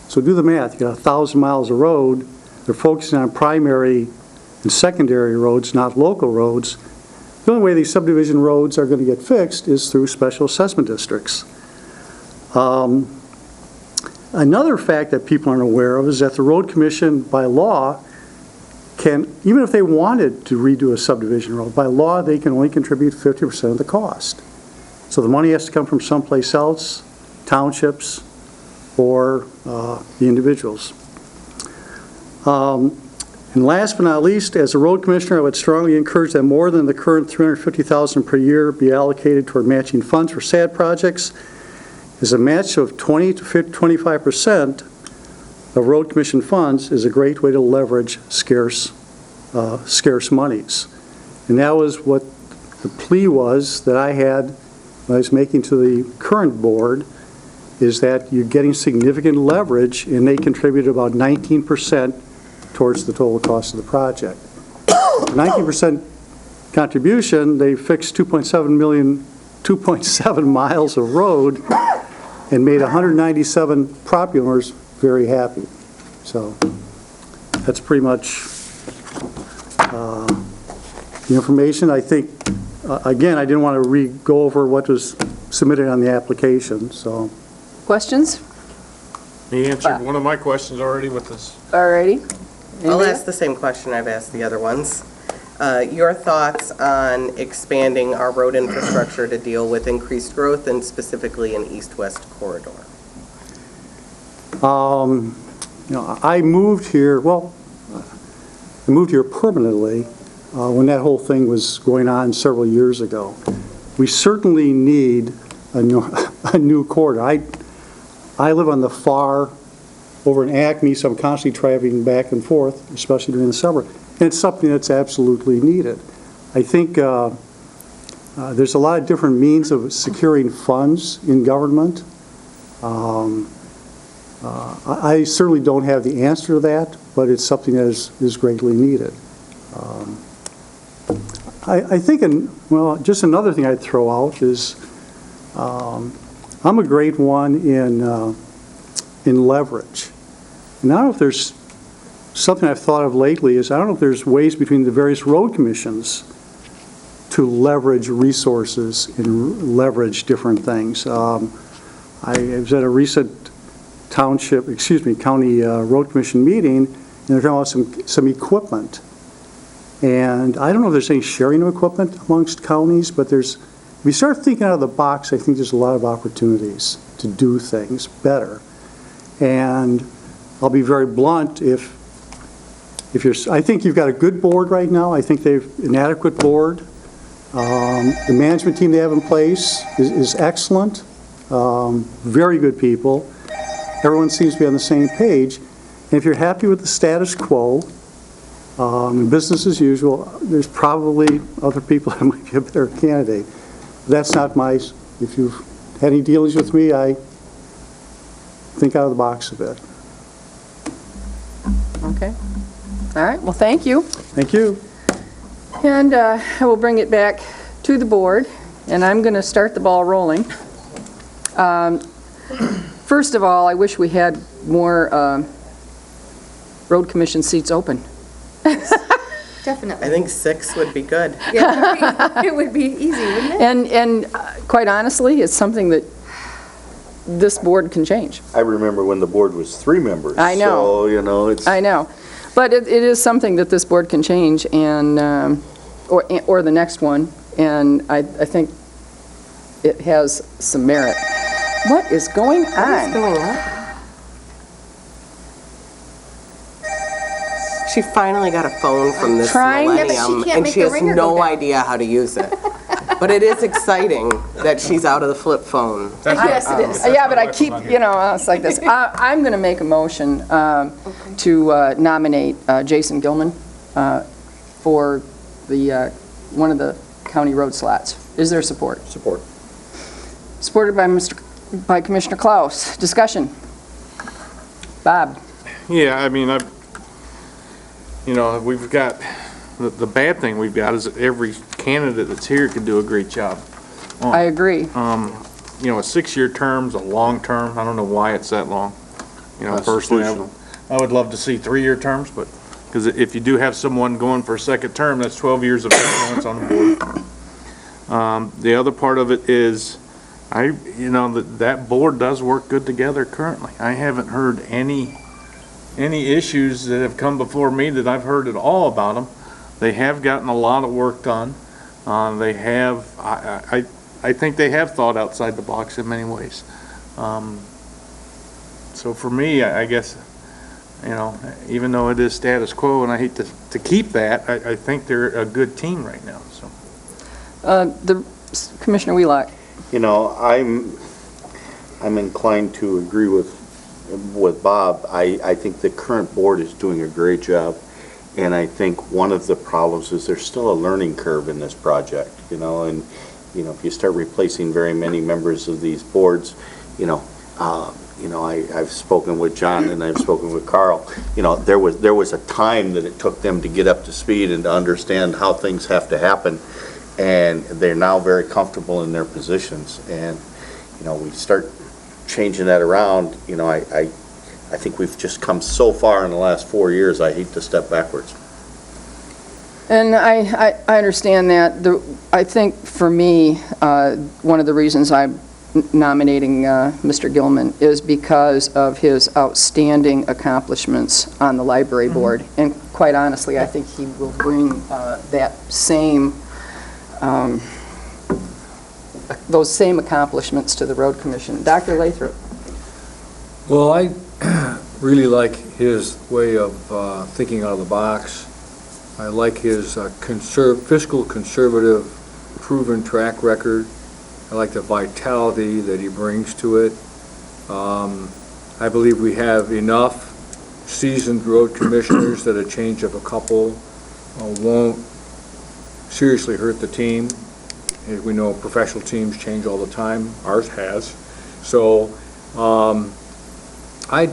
So do the math. You got 1,000 miles of road. They're focusing on primary and secondary roads, not local roads. The only way these subdivision roads are going to get fixed is through special assessment districts. Another fact that people aren't aware of is that the road commission, by law, can, even if they wanted to redo a subdivision road, by law they can only contribute 50% of the cost. So the money has to come from someplace else, townships, or the individuals. And last but not least, as a road commissioner, I would strongly encourage that more than the current $350,000 per year be allocated toward matching funds for SAD projects. Is a match of 20 to 25% of road commission funds is a great way to leverage scarce monies. And that was what the plea was that I had when I was making to the current board, is that you're getting significant leverage, and they contributed about 19% towards the total cost of the project. 19% contribution, they fixed 2.7 miles of road and made 197 property owners very happy. So that's pretty much the information. I think, again, I didn't want to go over what was submitted on the application, so. Questions? He answered one of my questions already with this. All righty. I'll ask the same question I've asked the other ones. Your thoughts on expanding our road infrastructure to deal with increased growth and specifically an east-west corridor? I moved here, I moved here permanently when that whole thing was going on several years ago. We certainly need a new corridor. I live on the far over in Acme, so I'm constantly traveling back and forth, especially during the summer. And it's something that's absolutely needed. I think there's a lot of different means of securing funds in government. I certainly don't have the answer to that, but it's something that is greatly needed. I think, just another thing I'd throw out is I'm a great one in leverage. And I don't know if there's something I've thought of lately is I don't know if there's ways between the various road commissions to leverage resources and leverage different things. I was at a recent county road commission meeting, and they're talking about some equipment. And I don't know if there's any sharing of equipment amongst counties, but if you start thinking out of the box, I think there's a lot of opportunities to do things better. And I'll be very blunt, I think you've got a good board right now. I think they've an adequate board. The management team they have in place is excellent. Very good people. Everyone seems to be on the same page. And if you're happy with the status quo, Business as usual. There's probably other people that might be a better candidate. That's not if you've had any dealings with me, I think out of the box a bit. Okay. All right, well, thank you. Thank you. And I will bring it back to the board, and I'm going to start the ball rolling. First of all, I wish we had more road commission seats open. Definitely. I think 6 would be good. Yeah, it would be easy, wouldn't it? And quite honestly, it's something that this board can change. I remember when the board was 3 members. I know. So, it's. I know. But it is something that this board can change, and, or the next one, and I think it has some merit. What is going on? What is going on? She finally got a phone from this Trying- Yeah, but she millennium, can't and make she the has ringer go no back. idea how to use it. But it is exciting that she's out of the flip phone. Yes, it is. Yeah, but I keep, it's like this. I'm going to make a motion to nominate Jason Gilman for the, one of the county road slots. Is there support? Support. Supported by Commissioner Klaus. Discussion. Bob? Yeah, I mean, we've got, the bad thing we've got is that every candidate that's here can do a great job. I agree. A 6-year term's a long term. I don't know why it's that long. Personally, I would love to see 3-year terms, but, because if you do have someone going for a second term, that's 12 years of influence on the board. The other part of it is, that board does work good together currently. I haven't heard any issues that have come before me that I've heard at all about them. They have gotten a lot of work done. They have, I think they have thought outside the box in many ways. So for me, I guess, even though it is status quo, and I hate to keep that, I think they're a good team right now, so. Commissioner Wheelock. I'm inclined to agree with Bob. I think the current board is doing a great job, and I think one of the problems is there's still a learning curve in this project, and if you start replacing very many members of these boards, I've spoken with John and I've spoken with Carl. There was a time that it took them to get up to speed and to understand how things have to happen, and they're now very comfortable in their positions. And we start changing that around. I think we've just come so far in the last 4 years. I hate to step backwards. And I understand that. I think for me, one of the reasons I'm nominating Mr. Gilman is because of his outstanding accomplishments on the library board. And quite honestly, I think he will bring those same accomplishments to the road commission. Dr. Lathrop. Well, I really like his way of thinking out of the box. I like his fiscal conservative, proven track record. I like the vitality that he brings to it. I believe we have enough seasoned road commissioners that a change of a couple won't seriously hurt the team. As we know, professional teams change all the time. Ours has. So I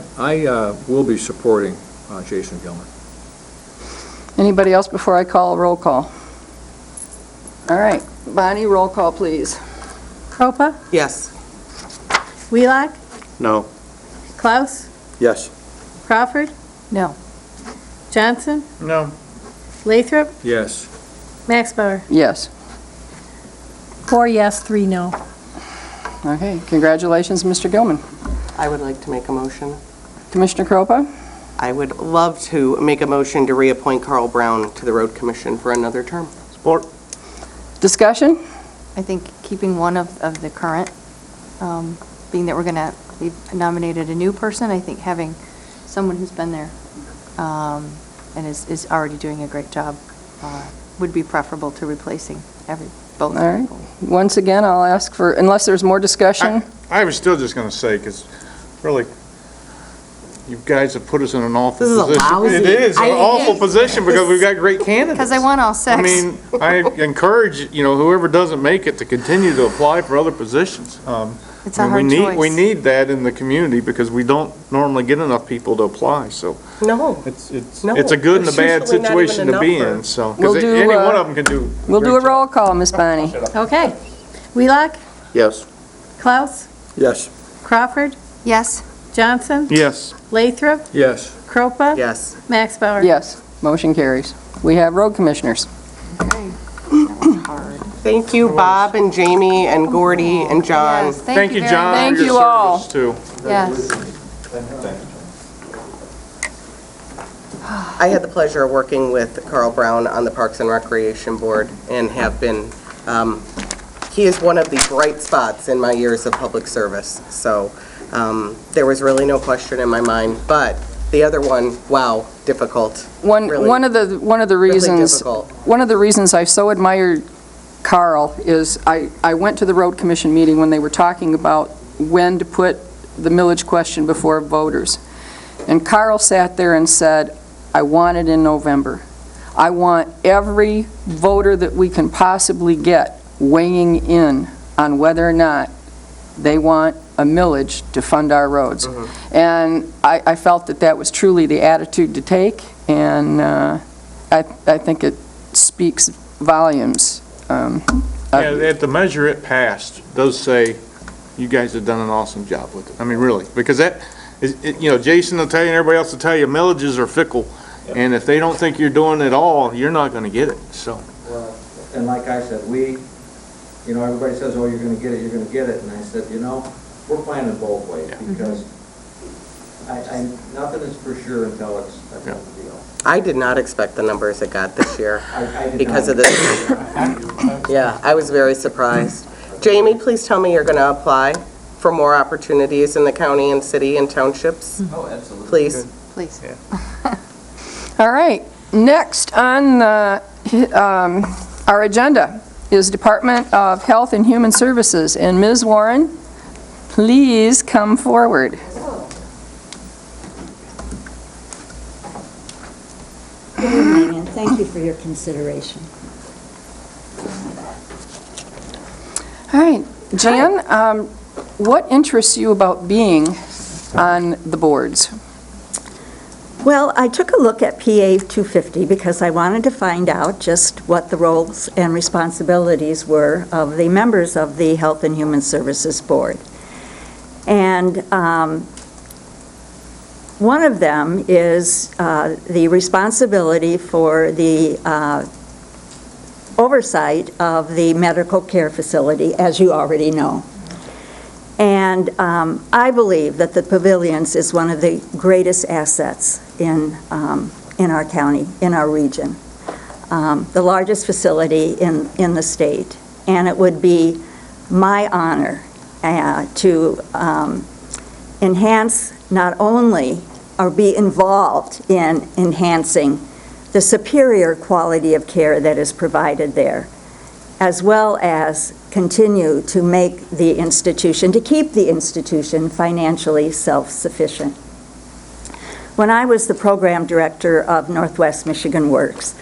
will be supporting Jason Gilman. Anybody else before I call a roll call? All right, Bonnie, roll call, please. Croupa, Yes. Wheelock, No. Klaus, Yes. Crawford, No. Johnson, No. Lathrop, Yes. Max Bauer. Yes. 4 yes, 3 no. Okay, congratulations, Mr. Gilman. I would like to make a motion. Commissioner Croupa? I would love to make a motion to reappoint Carl Brown to the road commission for another term. Support. Discussion? I think keeping one of the current, being that we've nominated a new person, I think having someone who's been there and is already doing a great job would be preferable to replacing both All right. people. Once again, I'll ask for, unless there's more discussion? I was still just going to say, because really, you guys have put us in an awful This is a position. lousy- It is, an I- awful yes. position because we've got great candidates. Because I won all six. I mean, I encourage, whoever doesn't make it to continue to apply for other positions. It's a I mean, hard choice. We need that in the community because we don't normally get enough people to apply, so No. it's No, a good and a there's bad usually not even situation to be enough in, so. We'll Because do, any one of them can do. We'll do great a job. roll call, Miss Bonnie. Okay. Wheelock, Yes. Klaus, Yes. Crawford, Yes. Johnson, Yes. Lathrop, Yes. Cropa. Yes. Max Bauer. Yes, motion carries. We have road commissioners. Thank you, Bob and Jamie and Gordy and John. Yes, Thank you, very John, much. Thank for your you all. service, too. Yes. I had the pleasure of working with Carl Brown on the Parks and Recreation Board and have been, he is one of the bright spots in my years of public service. So there was really no question in my mind, but the other one, wow, difficult. Really- One of the reasons, difficult. one of the reasons I so admired Carl is I went to the road commission meeting when they were talking about when to put the millage question before voters. And Carl sat there and said, I want it in November. I want every voter that we can possibly get weighing in on whether or not they want a millage to fund our roads. And I felt that that was truly the attitude to take, and I think it speaks volumes. At the measure it passed, does say, you guys have done an awesome job with it. I mean, really, because that, Jason will tell you, and everybody else will tell you, millages are fickle. And if they don't think you're doing it all, you're not gonna get it, so. Well, and like I said, everybody says, oh, you're gonna get it, you're gonna get it, and I said, we're planning both ways, because nothing is for sure until it's a done deal. I did not expect the numbers it got this year I did because not. of this. Yeah, I was very surprised. Jamie, please tell me you're going to apply for more opportunities in the county and city and townships. Oh, absolutely. Please. Please. All right, next on our agenda is Department of Health and Human Services, and Ms. Warren, please come forward. Good evening, and thank you for your consideration. All right, Jan, what interests you about being on the boards? Well, I took a look at PA 250 because I wanted to find out just what the roles and responsibilities were of the members of the Health and Human Services Board. And one of them is the responsibility for the oversight of the medical care facility, as you already know. And I believe that the pavilions is one of the greatest assets in our county, in our region. The largest facility in the state. And it would be my honor to enhance not only, or be involved in enhancing the superior quality of care that is provided there, as well as continue to make the institution, to keep the institution financially self-sufficient. When I was the program director of Northwest Michigan Works,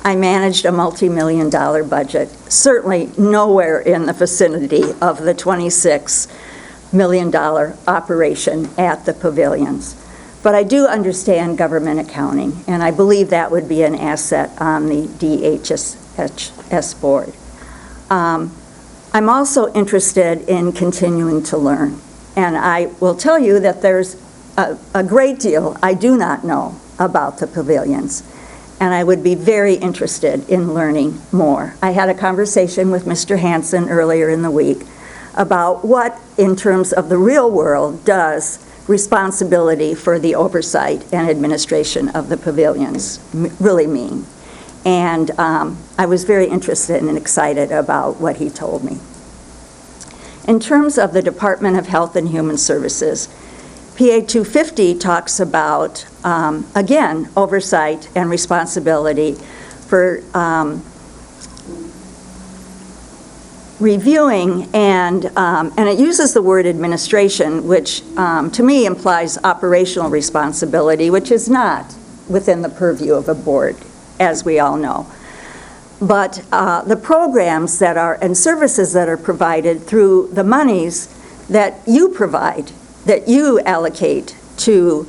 I managed a multi-million-dollar budget, certainly nowhere in the vicinity of the $26 million operation at the pavilions. But I do understand government accounting, and I believe that would be an asset on the DHS board. I'm also interested in continuing to learn, and I will tell you that there's a great deal I do not know about the pavilions, and I would be very interested in learning more. I had a conversation with Mr. Hansen earlier in the week about what, in terms of the real world, does responsibility for the oversight and administration of the pavilions really mean. And I was very interested and excited about what he told me. In terms of the Department of Health and Human Services, PA 250 talks about, again, oversight and responsibility for reviewing, and it uses the word administration, which to me implies operational responsibility, which is not within the purview of a board, as we all know. But the programs that are, and services that are provided through the monies that you provide, that you allocate to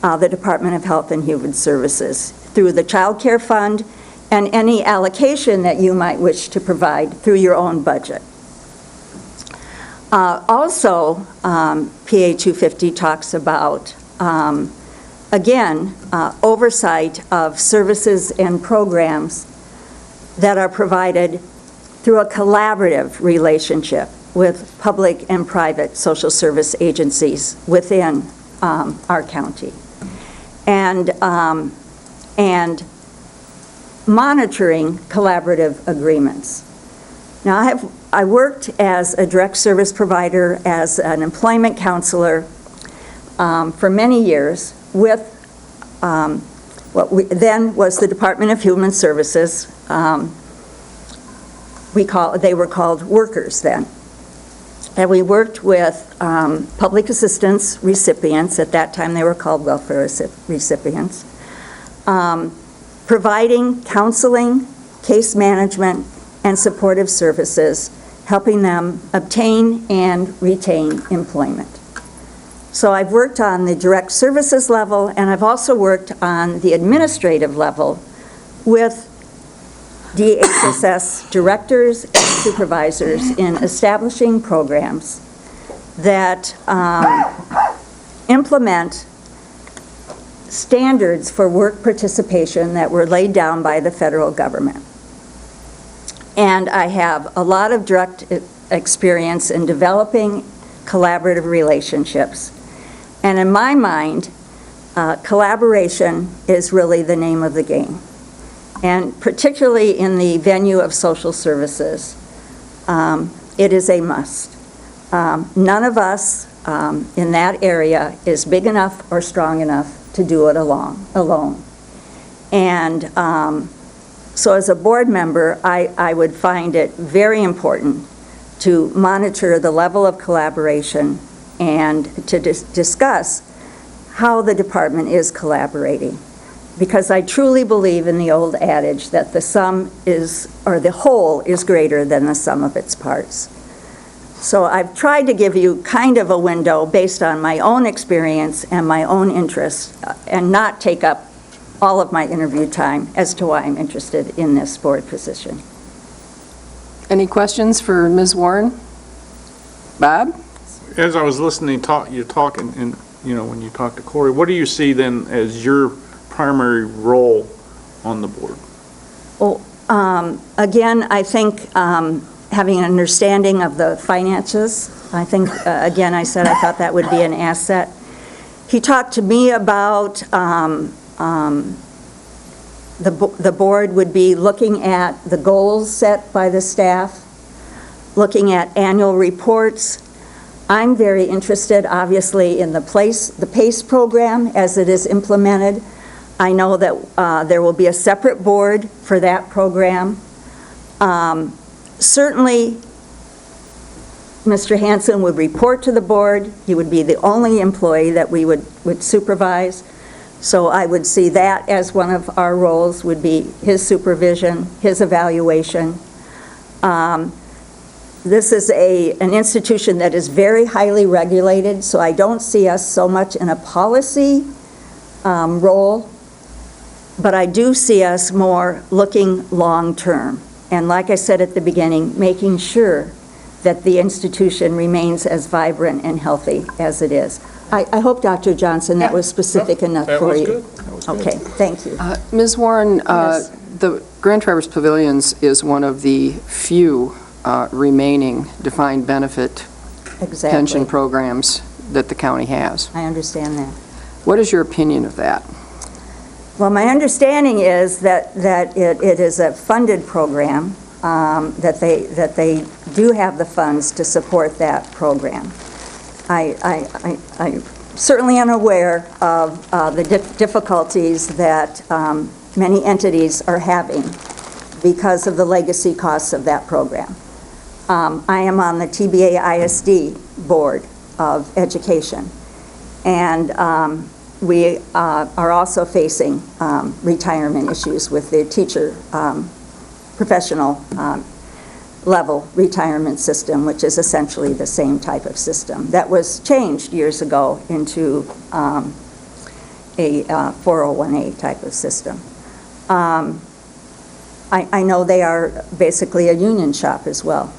the Department of Health and Human Services through the Child Care Fund and any allocation that you might wish to provide through your own budget. Also, PA 250 talks about, again, oversight of services and programs that are provided through a collaborative relationship with public and private social service agencies within our county. And monitoring collaborative agreements. Now, I worked as a direct service provider, as an employment counselor for many years with what then was the Department of Human Services. They were called workers then. And we worked with public assistance recipients. At that time, they were called welfare recipients. Providing counseling, case management, and supportive services, helping them obtain and retain employment. So I've worked on the direct services level, and I've also worked on the administrative level with DHSS directors and supervisors in establishing programs that implement standards for work participation that were laid down by the federal government. And I have a lot of direct experience in developing collaborative relationships. And in my mind, collaboration is really the name of the game. And particularly in the venue of social services, it is a must. None of us in that area is big enough or strong enough to do it alone. And so as a board member, I would find it very important to monitor the level of collaboration and to discuss how the department is collaborating. Because I truly believe in the old adage that the sum is, or the whole is greater than the sum of its parts. So I've tried to give you kind of a window based on my own experience and my own interests, and not take up all of my interview time as to why I'm interested in this board position. Any questions for Ms. Warren? Bob? As I was listening, you're talking, and when you talk to Corey, what do you see then as your primary role on the board? Well, again, I think having an understanding of the finances, I think, again, I said I thought that would be an asset. He talked to me about the board would be looking at the goals set by the staff, looking at annual reports. I'm very interested, obviously, in the PACE program as it is implemented. I know that there will be a separate board for that program. Certainly, Mr. Hanson would report to the board. He would be the only employee that we would supervise. So I would see that as one of our roles, would be his supervision, his evaluation. This is an institution that is very highly regulated, so I don't see us so much in a policy role, but I do see us more looking long-term. And like I said at the beginning, making sure that the institution remains as vibrant and healthy as it is. I hope, Dr. Johnson, that was specific enough for you. That was good. Okay, thank you. Ms. Warren, Yes. the Grand Traverse Pavilions is one of the few remaining defined benefit Exactly. pension programs that the county has. I understand that. What is your opinion of that? Well, my understanding is that it is a funded program, that they do have the funds to support that program. I certainly am aware of the difficulties that many entities are having because of the legacy costs of that program. I am on the TBA ISD Board of Education, and we are also facing retirement issues with the teacher professional level retirement system, which is essentially the same type of system that was changed years ago into a 401A type of system. I know they are basically a union shop as well.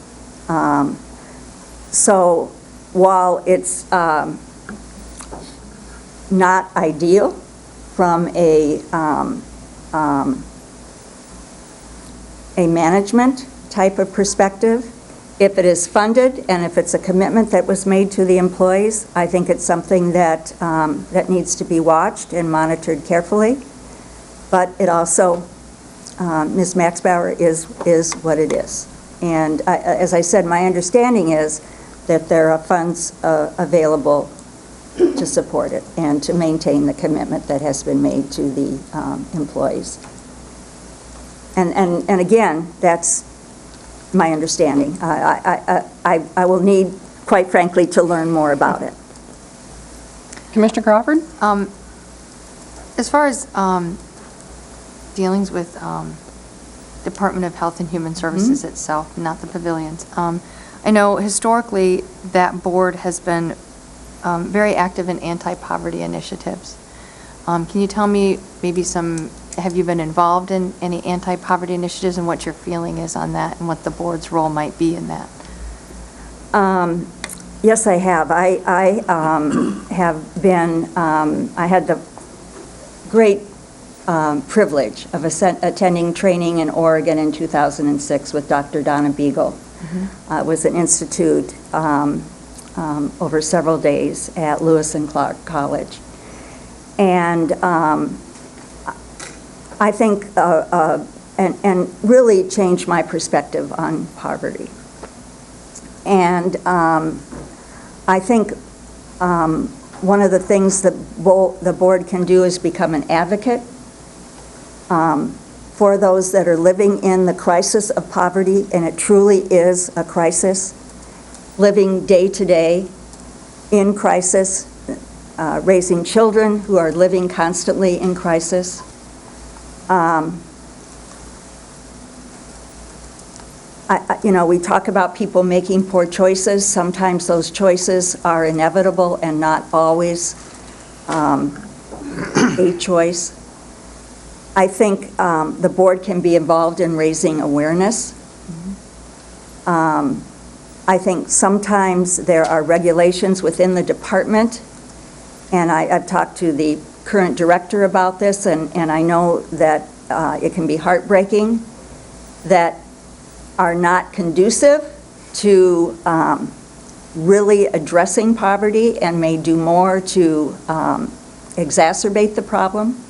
So while it's not ideal from a management type of perspective, if it is funded and if it's a commitment that was made to the employees, I think it's something that, that needs to be watched and monitored carefully. But it also, Ms. Maxbauer is what it is. And as I said, my understanding is that there are funds available to support it and to maintain the commitment that has been made to the employees. And again, that's my understanding. I will need, quite frankly, to learn more about it. Commissioner Crawford? As far as dealings with Department of Health and Human Services itself, not the pavilions, I know historically that board has been very active in anti-poverty initiatives. Can you tell me maybe have you been involved in any anti-poverty initiatives and what your feeling is on that and what the board's role might be in that? Yes, I have. I have been, I had the great privilege of attending training in Oregon in 2006 with Dr. Donna Beagle. It was an institute over several days at Lewis and Clark College. And I think, and really changed my perspective on poverty. And I think one of the things that the board can do is become an advocate for those that are living in the crisis of poverty, and it truly is a crisis, living day to day in crisis, raising children who are living constantly in crisis. You know, we talk about people making poor choices. Sometimes those choices are inevitable and not always a choice. I think the board can be involved in raising awareness. I think sometimes there are regulations within the department, and I've talked to the current director about this, and I know that it can be heartbreaking, that are not conducive to really addressing poverty and may do more to exacerbate the problem.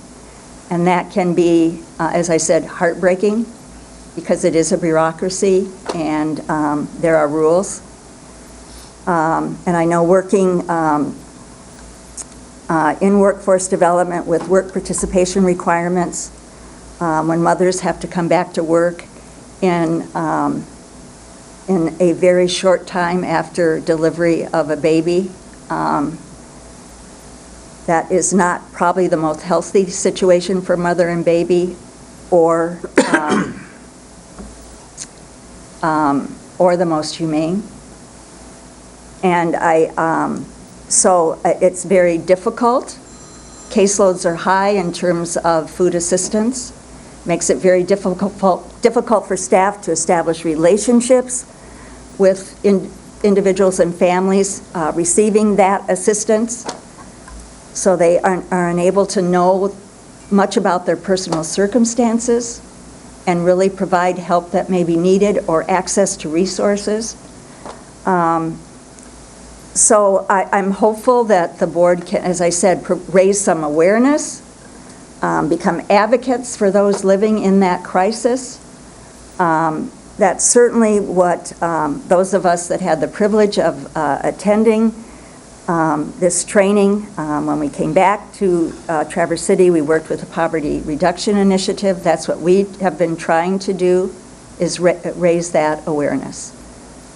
And that can be, as I said, heartbreaking, because it is a bureaucracy and there are rules. And I know working in workforce development with work participation requirements, when mothers have to come back to work in a very short time after delivery of a baby, that is not probably the most healthy situation for mother and baby, or the most humane. And so it's very difficult. Caseloads are high in terms of food assistance. Makes it very difficult for staff to establish relationships with individuals and families receiving that assistance. So they are unable to know much about their personal circumstances and really provide help that may be needed or access to resources. So I'm hopeful that the board can, as I said, raise some awareness, become advocates for those living in that crisis. That's certainly what those of us that had the privilege of attending this training, when we came back to Traverse City, we worked with the Poverty Reduction Initiative. That's what we have been trying to do, is raise that awareness.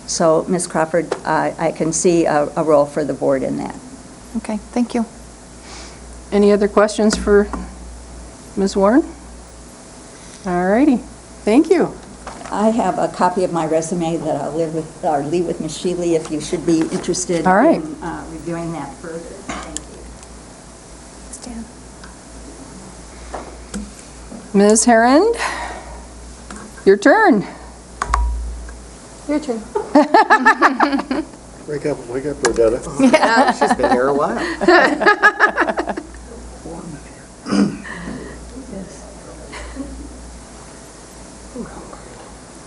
So, Ms. Crawford, I can see a role for the board in that. Okay, thank you. Any other questions for Ms. Warren? All righty, thank you. I have a copy of my resume that I'll leave with Ms. Shealy if you should be interested All right. in reviewing that further. Thank you. Ms. Herond, your turn. Your turn. Wake up, Bernadette. Yeah, she's been here a while.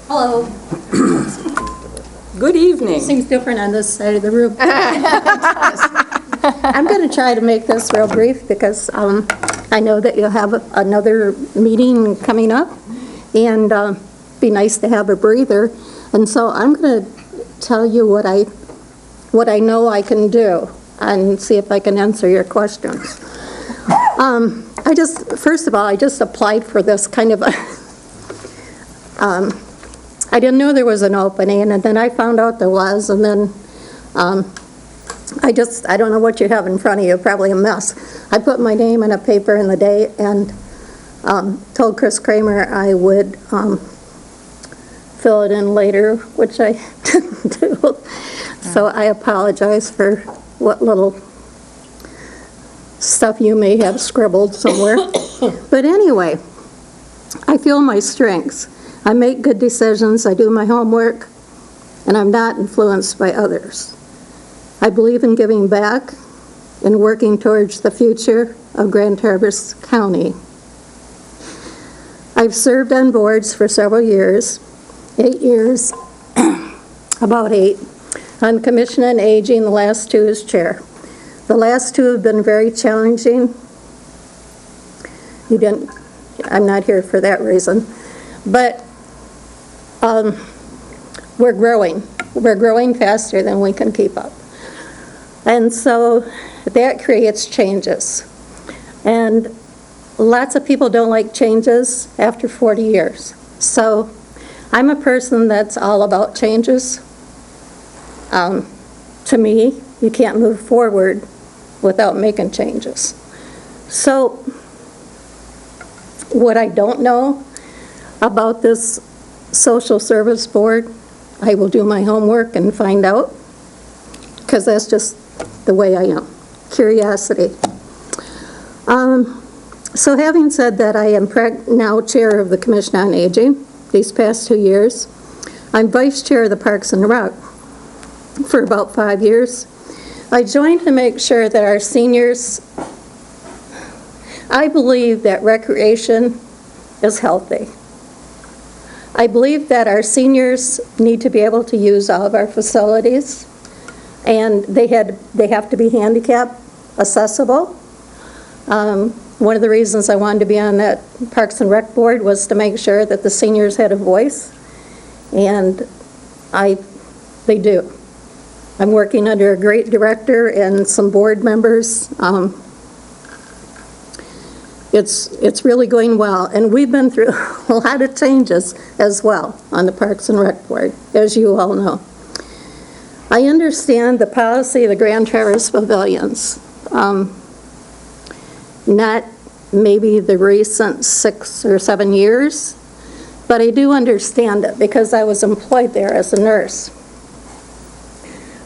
Hello. Good evening. Seems different on this side of the room. I'm going to try to make this real brief because I know that you'll have another meeting coming up, and be nice to have a breather. And so I'm going to tell you what I know I can do and see if I can answer your questions. First of all, I just applied for this kind of a, I didn't know there was an opening, and then I found out there was, and then I don't know what you have in front of you, probably a mess. I put my name in a paper in the day and told Chris Kramer I would fill it in later, which I didn't do. So I apologize for what little stuff you may have scribbled somewhere. But anyway, I feel my strengths. I make good decisions, I do my homework, and I'm not influenced by others. I believe in giving back and working towards the future of Grand Traverse County. I've served on boards for several years, 8 years, about 8, on Commission on Aging, the last 2 as chair. The last 2 have been very challenging. I'm not here for that reason, but we're growing. We're growing faster than we can keep up. And so that creates changes. And lots of people don't like changes after 40 years. So I'm a person that's all about changes. To me, you can't move forward without making changes. So what I don't know about this social service board, I will do my homework and find out, because that's just the way I am. Curiosity. So having said that, I am now chair of the Commission on Aging these past 2 years. I'm vice chair of the Parks and Rec for about 5 years. I joined to make sure that our seniors, I believe that recreation is healthy. I believe that our seniors need to be able to use all of our facilities, and they have to be handicap accessible. One of the reasons I wanted to be on that Parks and Rec board was to make sure that the seniors had a voice, and they do. I'm working under a great director and some board members. It's really going well, and we've been through a lot of changes as well on the Parks and Rec board, as you all know. I understand the policy of the Grand Traverse Pavilions. Not maybe the recent 6 or 7 years, but I do understand it because I was employed there as a nurse.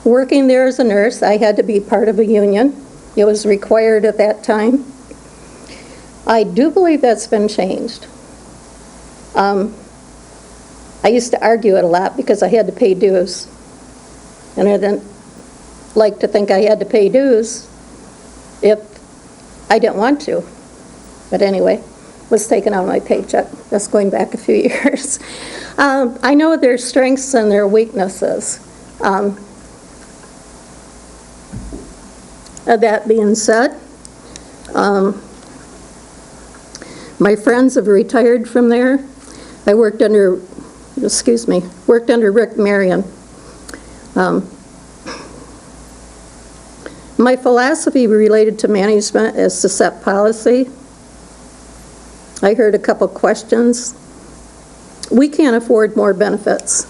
Working there as a nurse, I had to be part of a union. It was required at that time. I do believe that's been changed. I used to argue it a lot because I had to pay dues. And I didn't like to think I had to pay dues if I didn't want to. But anyway, was taken out of my paycheck. That's going back a few years. I know their strengths and their weaknesses. That being said, my friends have retired from there. I worked under Rick Marion. My philosophy related to management is to set policy. I heard a couple questions. We can't afford more benefits.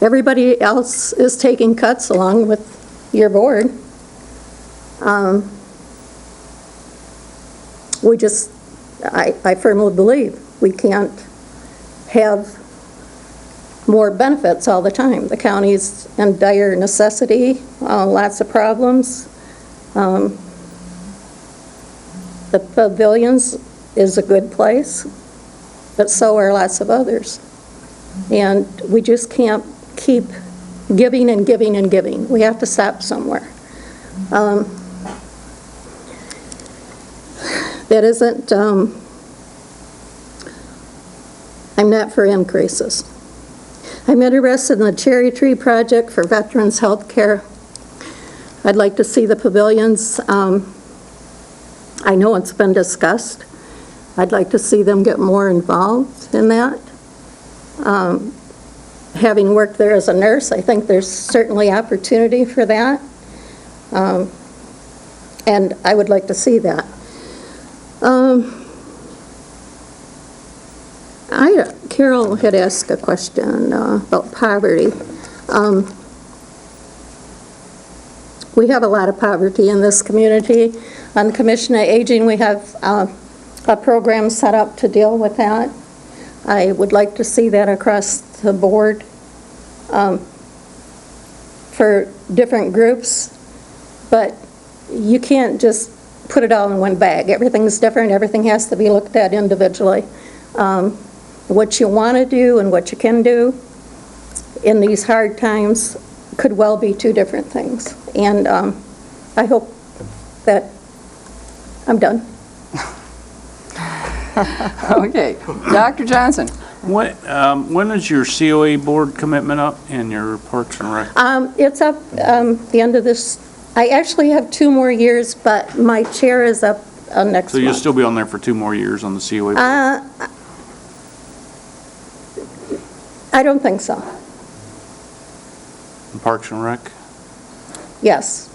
Everybody else is taking cuts along with your board. We just, I firmly believe we can't have more benefits all the time. The county's in dire necessity, lots of problems. The pavilions is a good place, but so are lots of others. And we just can't keep giving and giving and giving. We have to stop somewhere. That isn't, I'm not for increases. I'm interested in the Cherry Tree Project for Veterans Health Care. I'd like to see the pavilions. I know it's been discussed. I'd like to see them get more involved in that. Having worked there as a nurse, I think there's certainly opportunity for that. And I would like to see that. Carol had asked a question about poverty. We have a lot of poverty in this community. On the Commission on Aging, we have a program set up to deal with that. I would like to see that across the board for different groups, but you can't just put it all in one bag. Everything's different. Everything has to be looked at individually. What you want to do and what you can do in these hard times could well be two different things. And I hope that I'm done. Okay. Dr. Johnson? When is your COA board commitment up and your Parks and Rec? It's up the end of this. I actually have 2 more years, but my chair is up next So you'll month. still be on there for 2 more years on the COA board? I don't think so. Parks and Rec? Yes.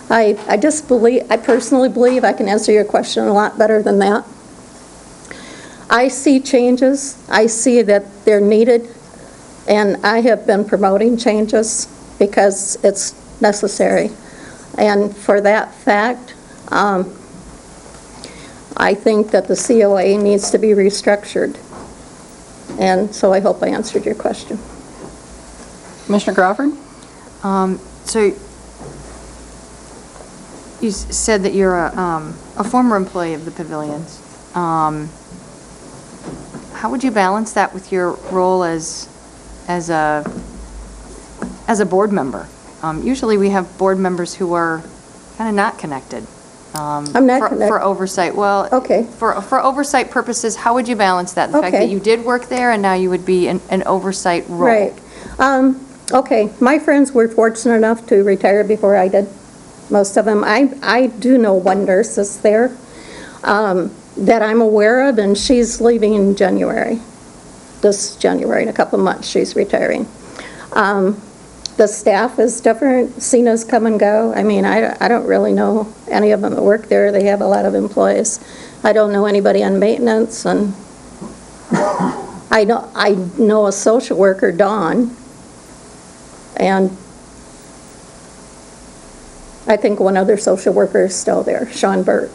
I personally believe I can answer your question a lot better than that. I see changes. I see that they're needed, and I have been promoting changes because it's necessary. And for that fact, I think that the COA needs to be restructured. And so I hope I answered your question. Commissioner Crawford? So you said that you're a former employee of the pavilions. How would you balance that with your role as a board member? Usually we have board members who are kind of not connected. I'm not connected. For oversight. Well, okay. For oversight purposes, how would you balance that? The fact Okay. that you did work there and now you would be in an oversight role. Right. Okay, my friends were fortunate enough to retire before I did, most of them. I do know one nurse that's there that I'm aware of, and she's leaving in January. This January, in a couple of months, she's retiring. The staff is different. Cena's come and go. I mean, I don't really know any of them that work there. They have a lot of employees. I don't know anybody on maintenance, and I know a social worker, Dawn, and I think one other social worker is still there, Sean Burt.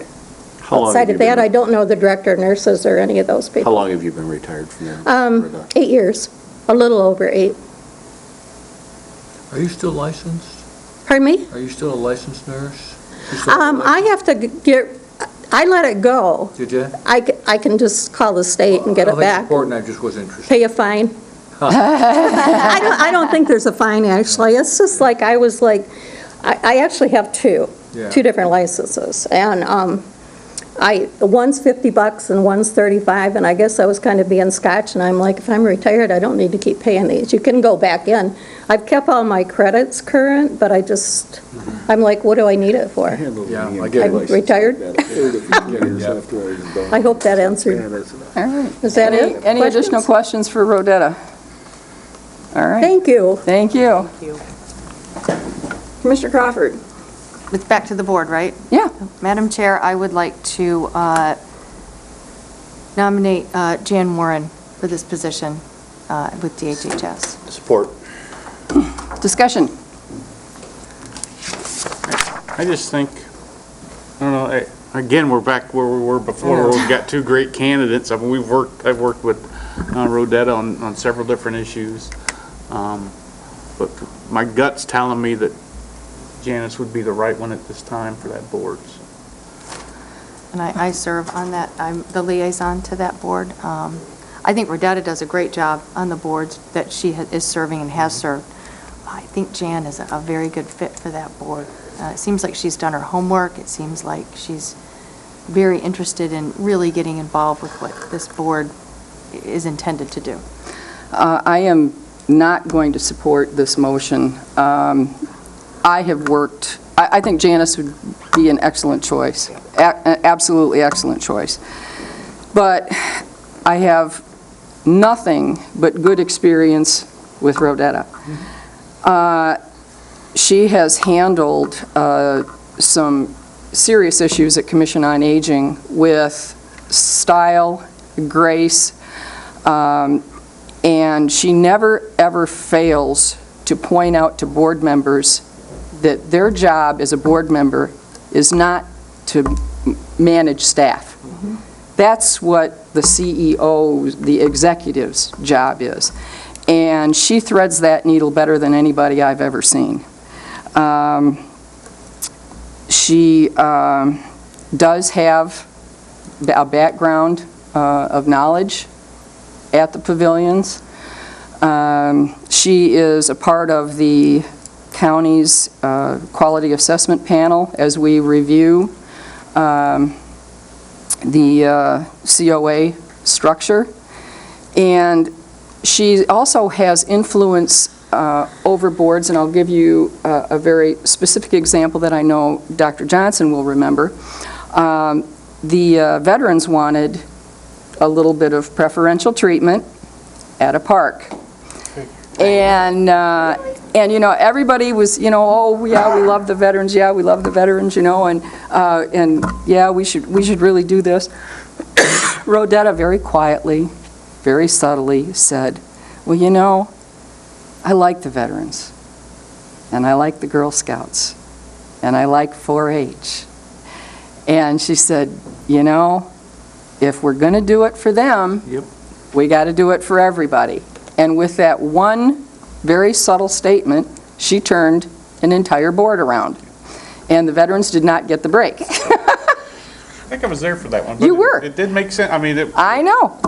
Outside of that, I don't know the director of nurses or any of those people. How long have you been retired from there? 8 years, a little over 8. Are you still licensed? Pardon me? Are you still a licensed nurse? I have to I let it go. Did you? I can just call the state and get it I think it's back. important, I just was interested. Pay a fine. I don't think there's a fine, actually. It's just like, I actually have two different licenses. And one's $50 and one's $35, and I guess I was kind of being Scotch, and I'm like, if I'm retired, I don't need to keep paying these. You can go back in. I've kept all my credits current, but I'm like, what do I need it for? Yeah, I get I'm it. retired. I hope that answered. All right. Is that it? Any additional questions for Rodetta? All right. Thank you. Thank you. Commissioner Crawford? It's back to the board, right? Yeah. Madam Chair, I would like to nominate Jan Warren for this position. with DHHS. Support. Discussion. I just think, I don't know, again, we're back where we were before, where we've got two great candidates. I mean, I've worked with Rodetta on several different issues. But my gut's telling me that Janice would be the right one at this time for that board. And I serve on that, I'm the liaison to that board. I think Rodetta does a great job on the boards that she is serving and has served. I think Jan is a very good fit for that board. It seems like she's done her homework. It seems like she's very interested in really getting involved with what this board is intended to do. I am not going to support this motion. I think Janice would be an excellent choice, absolutely excellent choice. But I have nothing but good experience with Rodetta. She has handled some serious issues at Commission on Aging with style, grace, and she never, ever fails to point out to board members that their job as a board member is not to manage staff. That's what the CEO, the executive's job is. And she threads that needle better than anybody I've ever seen. She does have a background of knowledge at the pavilions. She is a part of the county's quality assessment panel as we review the COA structure. And she also has influence over boards, and I'll give you a very specific example that I know Dr. Johnson will remember. The veterans wanted a little bit of preferential treatment at a park. And you know, everybody was, you know, oh, yeah, we love the veterans, yeah, we love the veterans, you know, and yeah, we should really do this. Rodetta very quietly, very subtly said, well, you know, I like the veterans, and I like the Girl Scouts, and I like 4-H. And she said, you know, if we're going to do it for them, we got to do it for everybody. And with that one very subtle statement, she turned an entire board around. And the veterans did not get the break. I think I was there for that one. But You were. It did make sense. I mean, I know.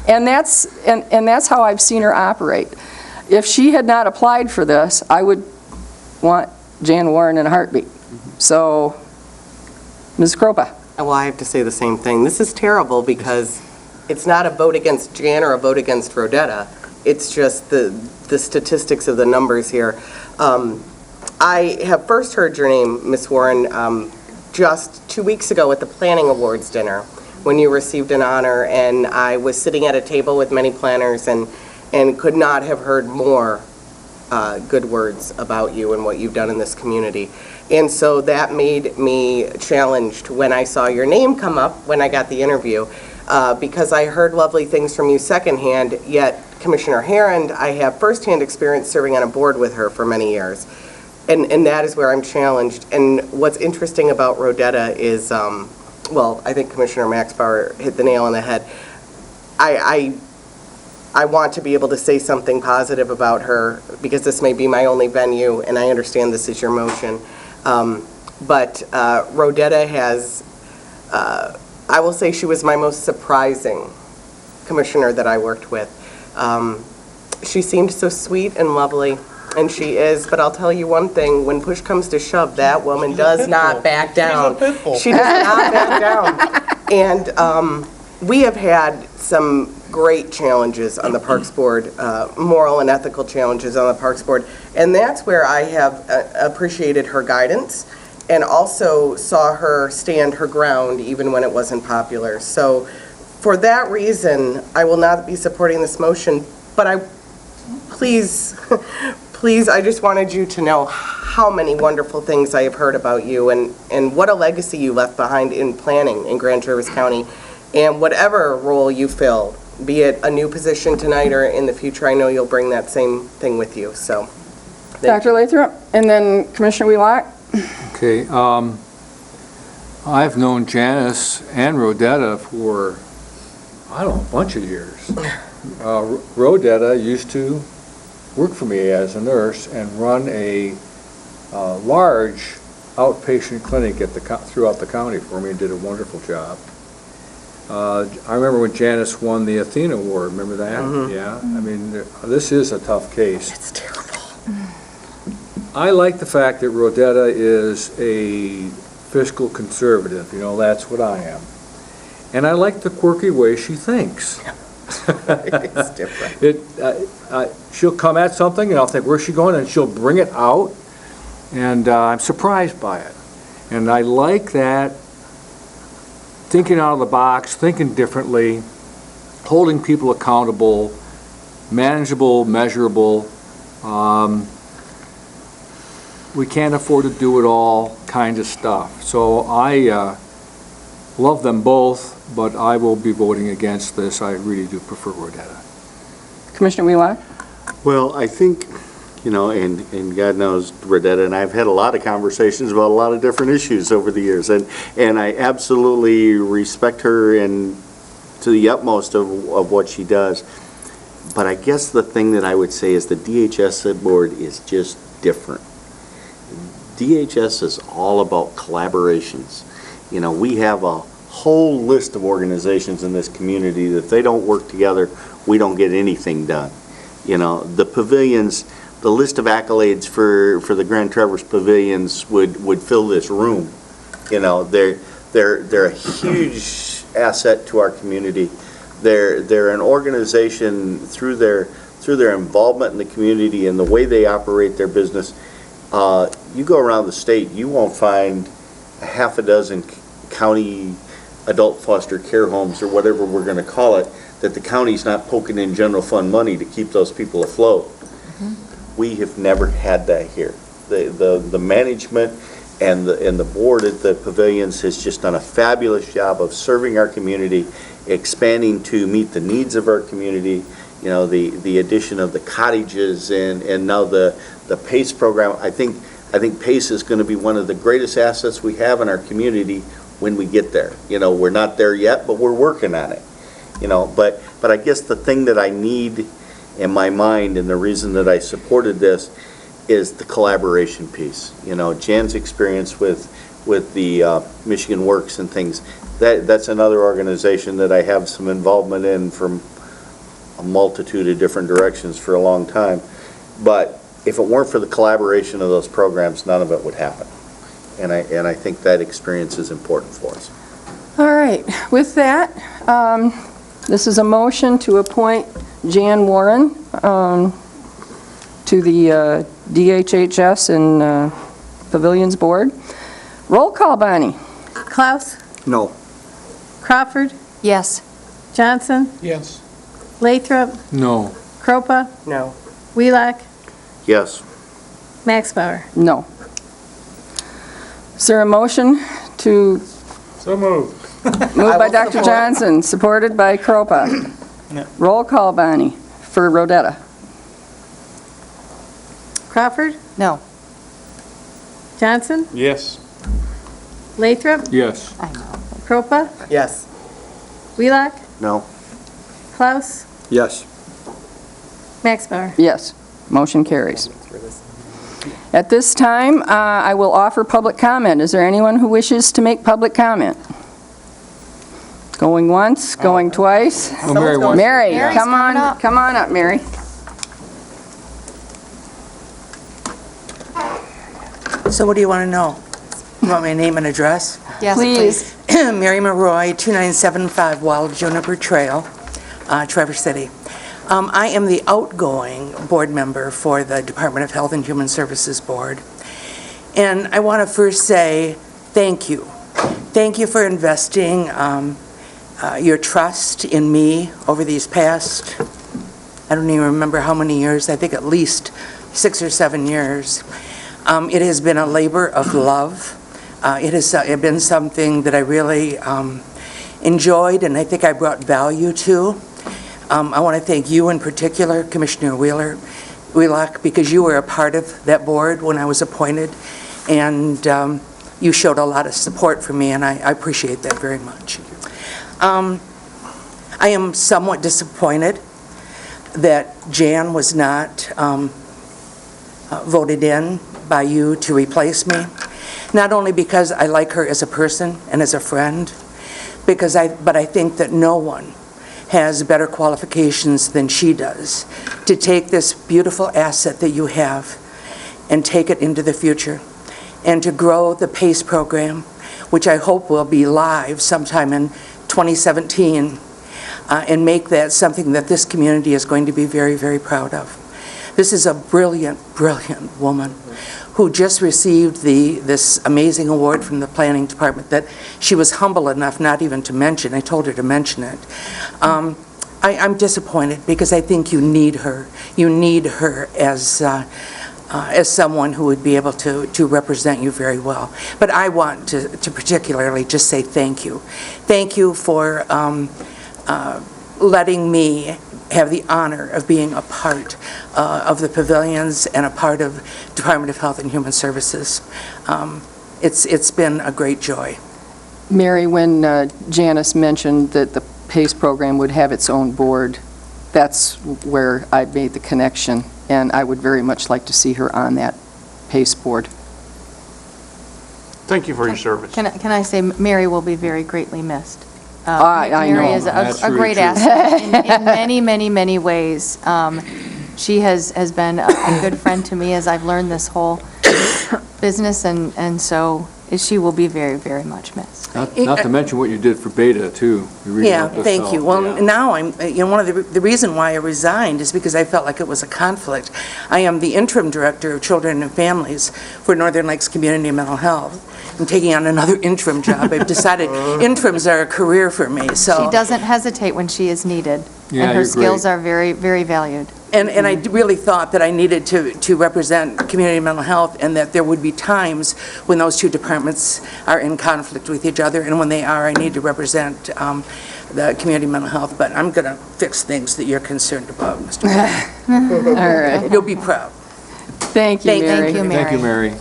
And that's how I've seen her operate. If she had not applied for this, I would want Jan Warren in a heartbeat. So, Ms. Kropa. Well, I have to say the same thing. This is terrible because it's not a vote against Jan or a vote against Rodetta. It's just the statistics of the numbers here. I have first heard your name, Ms. Warren, just 2 weeks ago at the Planning Awards dinner when you received an honor, and I was sitting at a table with many planners and could not have heard more good words about you and what you've done in this community. And so that made me challenged when I saw your name come up when I got the interview, because I heard lovely things from you secondhand, yet Commissioner Herond, I have firsthand experience serving on a board with her for many years. And that is where I'm challenged. And what's interesting about Rodetta is, well, I think Commissioner Maxbauer hit the nail on the head. I want to be able to say something positive about her because this may be my only venue, and I understand this is your motion. But Rodetta has, I will say she was my most surprising commissioner that I worked with. She seemed so sweet and lovely, and she is, but I'll tell you one thing, when push comes to shove, that woman does not back down. She does not back down. And we have had some great challenges on the Parks Board, moral and ethical challenges on the Parks Board, and that's where I have appreciated her guidance and also saw her stand her ground even when it wasn't popular. So for that reason, I will not be supporting this motion, but please, I just wanted you to know how many wonderful things I have heard about you and what a legacy you left behind in planning in Grand Traverse County. And whatever role you fill be it a new position tonight or in the future, I know you'll bring that same thing with you, so. Dr. Lathrop, and then Commissioner Wheelock? Okay, I've known Janice and Rodetta for, I don't know, a bunch of years. Rodetta used to work for me as a nurse and run a large outpatient clinic throughout the county for me and did a wonderful job. I remember when Janice won the Athena Award, remember that? Yeah, I mean, this is a tough case. It's terrible. I like the fact that Rodetta is a fiscal conservative, that's what I am. And I like the quirky way she thinks. It's different. She'll come at something and I'll think, where's she going? And she'll bring it out and I'm surprised by it. And I like that, thinking out of the box, thinking differently, holding people accountable, manageable, measurable. We can't afford to do it all kind of stuff. So I love them both, but I will be voting against this. I really do prefer Rodetta. Commissioner Wheelock? Well, I think, and God knows Rodetta and I have had a lot of conversations about a lot of different issues over the years, and I absolutely respect her and to the utmost of what she does. But I guess the thing that I would say is the DHS board is just different. DHS is all about collaborations. We have a whole list of organizations in this community that if they don't work together, we don't get anything done. The pavilions, the list of accolades for the Grand Traverse pavilions would fill this room. They're a huge asset to our community. They're an organization through their involvement in the community and the way they operate their business. You go around the state, you won't find a half a dozen county adult foster care homes or whatever we're going to call it, that the county's not poking in general fund money to keep those people afloat. We have never had that here. The management and the board at the pavilions has just done a fabulous job of serving our community, expanding to meet the needs of our community. The addition of the cottages and now the PACE program. I think PACE is going to be one of the greatest assets we have in our community when we get there. We're not there yet, but we're working on it. But I guess the thing that I need in my mind and the reason that I supported this is the collaboration piece. Jan's experience with the Michigan Works and things, that's another organization that I have some involvement in from a multitude of different directions for a long time. But if it weren't for the collaboration of those programs, none of it would happen. And I think that experience is important for us. All right, with that, this is a motion to appoint Jan Warren to the DHHS and Pavilions Board. Roll call, Bonnie. Klaus? No. Crawford? Yes. Johnson? Yes. Lathrop? No. Kropa? No. Wheelock? Yes. Max Bauer? No. Is there a motion to... So moved. Moved by Dr. Johnson, supported by Kropa. No. Roll call, Bonnie, for Rodetta. Crawford? No. Johnson? Yes. Lathrop? Yes. I know. Kropa? Yes. Wheelock? No. Klaus? Yes. Max Bauer? Yes. Motion carries. At this time, I will offer public comment. Is there anyone who wishes to make public comment? Going once, going twice? Oh, Mary wants- Mary, Mary's come coming on, up. come on up, Mary. So what do you want to know? You want my name and address? Yes, Please. Mary Maroy, 2975 Wild Juniper Trail, Traverse City. I am the outgoing board member for the Department of Health and Human Services Board. And I want to first say thank you. Thank you for investing your trust in me over these past, I don't even remember how many years, I think at least 6 or 7 years. It has been a labor of love. It has been something that I really enjoyed and I think I brought value to. I want to thank you in particular, Commissioner Wheelock, because you were a part of that board when I was appointed, and you showed a lot of support for me, and I appreciate that very much. I am somewhat disappointed that Jan was not voted in by you to replace me, not only because I like her as a person and as a friend, but I think that no one has better qualifications than she does to take this beautiful asset that you have and take it into the future and to grow the PACE program, which I hope will be live sometime in 2017, and make that something that this community is going to be very, very proud of. This is a brilliant, brilliant woman who just received this amazing award from the planning department that she was humble enough not even to mention. I told her to mention it. I'm disappointed because I think you need her. You need her as someone who would be able to represent you very well. But I want to particularly just say thank you. Thank you for letting me have the honor of being a part of the pavilions and a part of Department of Health and Human Services. It's been a great joy. Mary, when Janice mentioned that the PACE program would have its own board, that's where I made the connection, and I would very much like to see her on that PACE board. Thank you for your service. Can I say Mary will be very greatly missed? I know. Mary is a great asset in many, many, many ways. She has been a good friend to me as I've learned this whole business, and so she will be very, very much missed. Not to mention what you did for Beta, too. You really Yeah, helped us thank out. you. Well, Yeah. now one of the reason why I resigned is because I felt like it was a conflict. I am the interim director of children and families for Northern Lakes Community Mental Health. I'm taking on another interim job. I've decided interims are a career for me, so. She doesn't hesitate when she is needed, Yeah, and her you're skills great. are very, very valued. And I really thought that I needed to represent community mental health, and that there would be times when those two departments are in conflict with each other, and when they are, I need to represent the community mental health. But I'm going to fix things that you're concerned about, Mr. President. All right. You'll be proud. Thank you, Mary. Thank you, Mary. Thank you, Mary.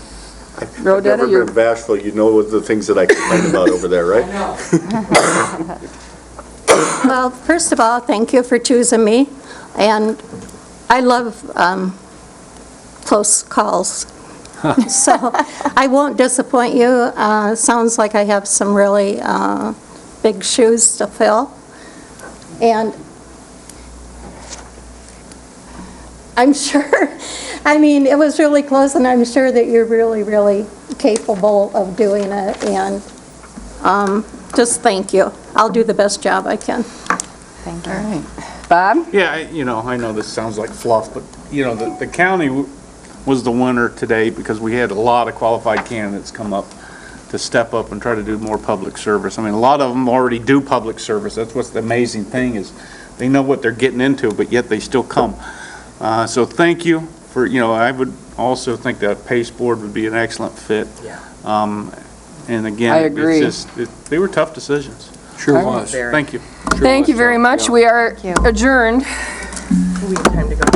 I've Rhodetta, never you're- been bashful, you know what the things that I complain about over there, right? Well, first of all, thank you for choosing me, and I love close calls, so I won't disappoint you. Sounds like I have some really big shoes to fill, and I'm sure, I mean, it was really close, and I'm sure that you're really, really capable of doing it, and just thank you. I'll do the best job I can. Thank you. All right. Bob? Yeah, I know this sounds like fluff, but, the county was the winner today because we had a lot of qualified candidates come up to step up and try to do more public service. I mean, a lot of them already do public service. That's what's the amazing thing is they know what they're getting into, but yet they still come. So thank you for, I would also think that PACE board would be an excellent fit. Yeah. And again, I agree. it's just, they were tough decisions. Sure was. Very. Thank you. Thank you very much. We are Thank you. adjourned. We have time to go.